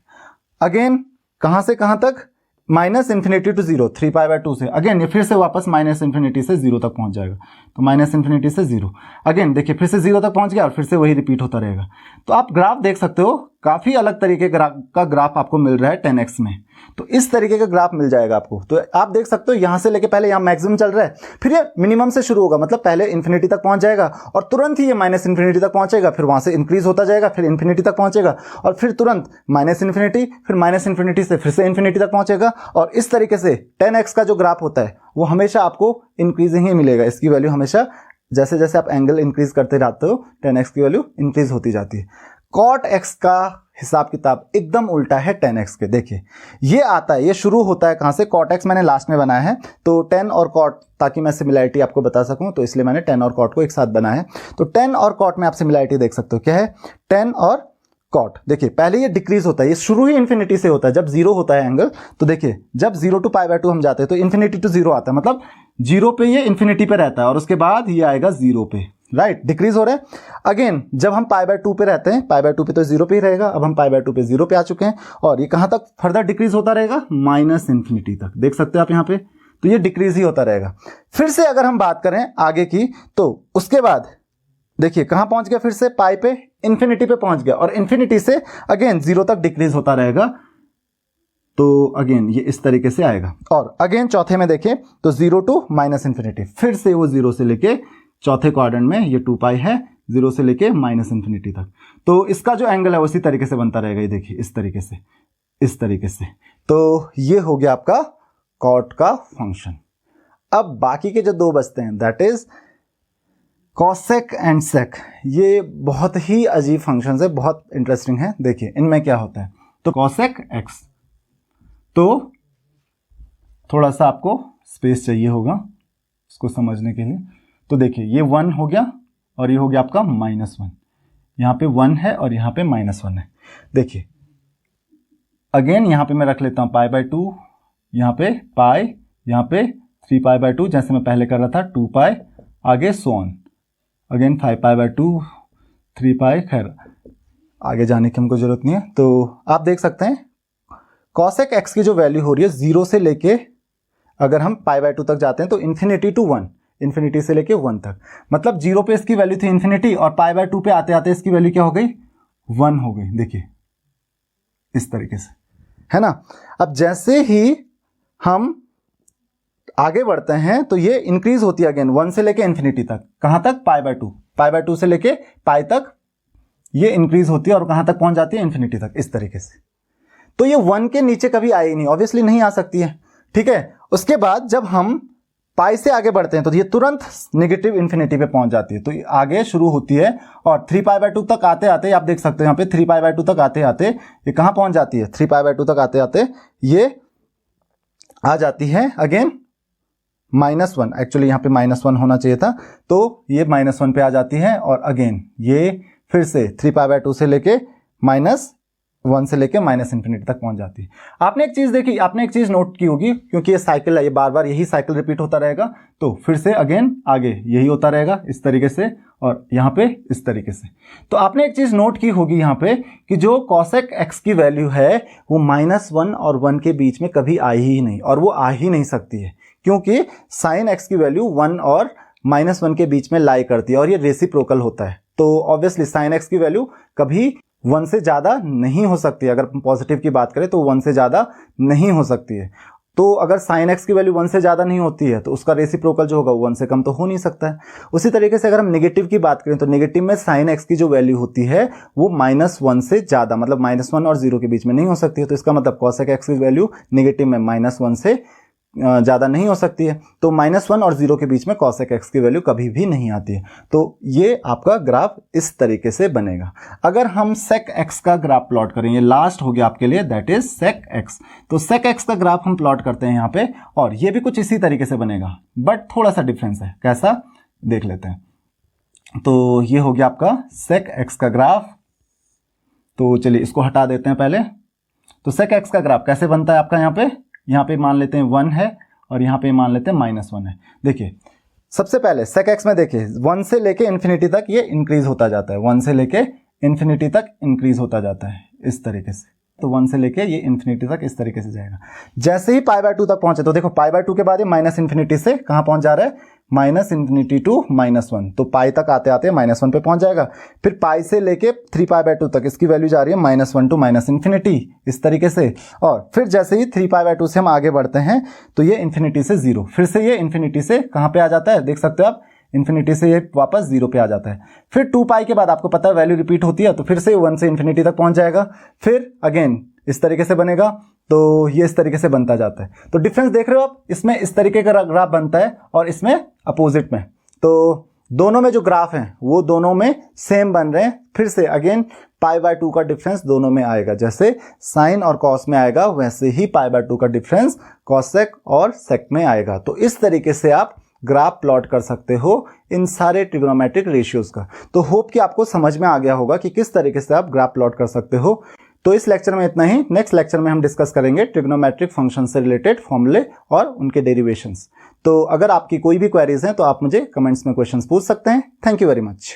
अगेन कहां से कहां तक, -इन्फिनिटी टू 0, 3π/2 से अगेन ये फिर से वापस -इन्फिनिटी से 0 तक पहुंच जाएगा। तो -इन्फिनिटी से 0, अगेन देखिए फिर से 0 तक पहुंच गया और फिर से वही रिपीट होता रहेगा। तो आप ग्राफ देख सकते हो, काफी अलग तरीके का ग्राफ आपको मिल रहा है tan x में। तो इस तरीके का ग्राफ मिल जाएगा आपको। तो आप देख सकते हो यहां से लेके पहले यहां मैक्सिमम चल रहा है, फिर ये मिनिमम से शुरू होगा, मतलब पहले इन्फिनिटी तक पहुंच जाएगा और तुरंत ही ये -इन्फिनिटी तक पहुंचेगा, फिर वहां से इंक्रीज होता जाएगा, फिर इन्फिनिटी तक पहुंचेगा और फिर तुरंत -इन्फिनिटी, फिर -इन्फिनिटी से फिर से इन्फिनिटी तक पहुंचेगा। और इस तरीके से tan x का जो ग्राफ होता है वो हमेशा आपको इंक्रीजिंग ही मिलेगा। इसकी वैल्यू हमेशा जैसे जैसे आप एंगल इंक्रीज करते जाते हो tan x की वैल्यू इंक्रीज होती जाती है। cot x का हिसाब किताब एकदम उल्टा है 10x के। देखिए ये आता है, ये शुरू होता है कहाँ से, cot x मैंने लास्ट में बनाया है, तो 10 और cot, ताकि मैं सिमिलैरिटी आपको बता सकूं तो इसलिए मैंने 10 और cot को एक साथ बनाया है। तो 10 और cot में आप सिमिलैरिटी देख सकते हो, क्या है 10 और cot। देखिए पहले ये डिक्रीज होता है, ये शुरू ही इन्फिनिटी से होता है, जब जीरो होता है एंगल, तो देखिए जब 0 to π/2 हम जाते हैं तो इन्फिनिटी टू 0 आता है, मतलब 0 पे ये इन्फिनिटी पे रहता है और उसके बाद ये आएगा 0 पे, राइट, डिक्रीज हो रहा है। अगेन जब हम π/2 पे रहते हैं, π/2 पे तो 0 पे ही रहेगा, अब हम π/2 पे 0 पे आ चुके हैं और ये कहां तक फर्दर डिक्रीज होता रहेगा, माइनस इन्फिनिटी तक, देख सकते हैं आप यहाँ पे, तो ये डिक्रीज ही होता रहेगा। फिर से अगर हम बात करें आगे की, तो उसके बाद देखिए कहां पहुंच गया, फिर से पाई पे इन्फिनिटी पे पहुंच गया और इन्फिनिटी से अगेन 0 तक डिक्रीज होता रहेगा, तो अगेन ये इस तरीके से आएगा। और अगेन चौथे में देखिए तो 0 to -इन्फिनिटी, फिर से वो 0 से लेके चौथे क्वाड्रेंट में ये 2π है, 0 से लेके -इन्फिनिटी तक, तो इसका जो एंगल है उसी तरीके से बनता रहेगा, ये देखिए इस तरीके से, इस तरीके से। तो ये हो गया आपका कॉट का फंक्शन। अब बाकी के जो दो बचते हैं, दैट इज कॉसेक एंड सेक। ये बहुत ही अजीब फंक्शंस है, बहुत इंटरेस्टिंग है। देखिए इनमें क्या होता है, तो कॉसेक एक्स, तो थोड़ा सा आपको स्पेस चाहिए होगा इसको समझने के लिए। तो देखिए ये 1 हो गया और ये हो गया आपका -1, यहाँ पे 1 है और यहाँ पे -1 है। देखिए अगेन यहाँ पे मैं रख लेता हूँ π/2, यहाँ पे पाई, यहाँ पे 3π/2 जैसे मैं पहले कर रहा था, 2π, आगे सोन, अगेन 5π/2, 3π, खैर आगे जाने की हमको जरूरत नहीं है। तो आप देख सकते हैं कॉसेक एक्स की जो वैल्यू हो रही है 0 से लेके, अगर हम π/2 तक जाते हैं तो इन्फिनिटी टू 1, इन्फिनिटी से लेके 1 तक, मतलब 0 पे इसकी वैल्यू थी इन्फिनिटी और π/2 पे आते आते इसकी वैल्यू क्या हो गई, 1 हो गई। देखिए इस तरीके से, है ना। अब जैसे ही हम आगे बढ़ते हैं तो ये इंक्रीज होती है अगेन 1 से लेके इन्फिनिटी तक, कहां तक, π/2 से लेके पाई तक ये इंक्रीज होती है और कहां तक पहुंच जाती है, इन्फिनिटी तक, इस तरीके से। तो ये 1 के नीचे कभी आई नहीं, ऑब्वियसली नहीं आ सकती है, ठीक है। उसके बाद जब हम पाई से आगे बढ़ते हैं तो ये तुरंत नेगेटिव इन्फिनिटी पे पहुंच जाती है, तो ये आगे शुरू होती है और 3π/2 तक आते आते आप देख सकते हो यहाँ पे 3π/2 तक आते आते ये कहां पहुंच जाती है, 3π/2 तक आते आते ये आ जाती है अगेन -1, एक्चुअली यहाँ पे -1 होना चाहिए था, तो ये -1 पे आ जाती है और अगेन ये फिर से 3π/2 से लेके -1 से लेके -इन्फिनिटी तक पहुंच जाती है। आपने एक चीज देखी, आपने एक चीज नोट की होगी, क्योंकि ये साइकिल है, ये बार बार यही साइकिल रिपीट होता रहेगा, तो फिर से अगेन आगे यही होता रहेगा इस तरीके से और यहाँ पे इस तरीके से। तो आपने एक चीज नोट की होगी यहाँ पे कि जो कॉसेक एक्स की वैल्यू है वो -1 और 1 के बीच में कभी आई ही नहीं, और वो आ ही नहीं सकती है, क्योंकि साइन एक्स की वैल्यू 1 और -1 के बीच में लाई करती है और ये रेसिप्रोकल होता है। तो ऑब्वियसली साइन एक्स की वैल्यू कभी 1 से ज़्यादा नहीं हो सकती है, अगर पॉजिटिव की बात करें तो 1 से ज़्यादा नहीं हो सकती है। तो अगर साइन एक्स की वैल्यू 1 से ज़्यादा नहीं होती है तो उसका रेसिप्रोकल जो होगा 1 से कम तो हो नहीं सकता है। उसी तरीके से अगर हम नेगेटिव की बात करें तो नेगेटिव में साइन एक्स की जो वैल्यू होती है वो -1 से ज़्यादा, मतलब -1 और 0 के बीच में नहीं हो सकती है। तो इसका मतलब कॉसेक एक्स की वैल्यू नेगेटिव में -1 से ज़्यादा नहीं हो सकती है, तो -1 और 0 के बीच में कॉसेक एक्स की वैल्यू कभी भी नहीं आती है। तो ये आपका ग्राफ इस तरीके से बनेगा। अगर हम सेक एक्स का ग्राफ प्लॉट करें, ये लास्ट हो गया आपके लिए, दैट इज सेक एक्स। तो सेक एक्स का ग्राफ हम प्लॉट करते हैं यहाँ पे, और ये भी कुछ इसी तरीके से बनेगा, बट थोड़ा सा डिफरेंस है। कैसा, देख लेते हैं। तो ये हो गया आपका सेक एक्स का ग्राफ। तो चलिए इसको हटा देते हैं पहले। तो सेक एक्स का ग्राफ कैसे बनता है आपका, यहाँ पे मान लेते हैं 1 है और यहाँ पे मान लेते हैं -1 है। देखिए सबसे पहले सेक एक्स में देखिए 1 से लेके इन्फिनिटी तक ये इंक्रीज होता जाता है, 1 से लेके इन्फिनिटी तक इंक्रीज होता जाता है इस तरीके से। तो 1 से लेके ये इन्फिनिटी तक इस तरीके से जाएगा। जैसे ही π/2 तक पहुंचे तो देखो π/2 के बाद ये -इन्फिनिटी से कहाँ पहुंच जा रहा है, -इन्फिनिटी टू -1, तो पाई तक आते आते -1 पे पहुंच जाएगा। फिर पाई से लेके 3π/2 तक इसकी वैल्यू जा रही है -1 टू -इन्फिनिटी इस तरीके से। और फिर जैसे ही 3π/2 से हम आगे बढ़ते हैं तो ये इन्फिनिटी से 0, फिर से ये इन्फिनिटी से कहाँ पे आ जाता है, देख सकते हो आप, इन्फिनिटी से ये वापस 0 पे आ जाता है। फिर 2π के बाद आपको पता है वैल्यू रिपीट होती है, तो फिर से 1 से इन्फिनिटी तक पहुंच जाएगा। फिर अगेन इस तरीके से बनेगा, तो ये इस तरीके से बनता जाता है। तो डिफरेंस देख रहे हो आप, इसमें इस तरीके का ग्राफ बनता है और इसमें अपोजिट में। तो दोनों में जो ग्राफ हैं वो दोनों में सेम बन रहे हैं, फिर से अगेन π/2 का डिफरेंस दोनों में आएगा। जैसे साइन और कॉस में आएगा वैसे ही π/2 का डिफरेंस कॉसेक और सेक में आएगा। तो इस तरीके से आप ग्राफ प्लॉट कर सकते हो इन सारे ट्रिग्नोमेट्रिक रेशियोज का। तो होप कि आपको समझ में आ गया होगा कि किस तरीके से आप ग्राफ प्लॉट कर सकते हो। तो इस लेक्चर में इतना ही। नेक्स्ट लेक्चर में हम डिस्कस करेंगे ट्रिग्नोमेट्रिक फंक्शन से रिलेटेड फॉर्मूले और उनके डेरिवेशंस। तो अगर आपकी कोई भी क्वेरीज हैं तो आप मुझे कमेंट्स में क्वेश्चंस पूछ सकते हैं। Thank you very much.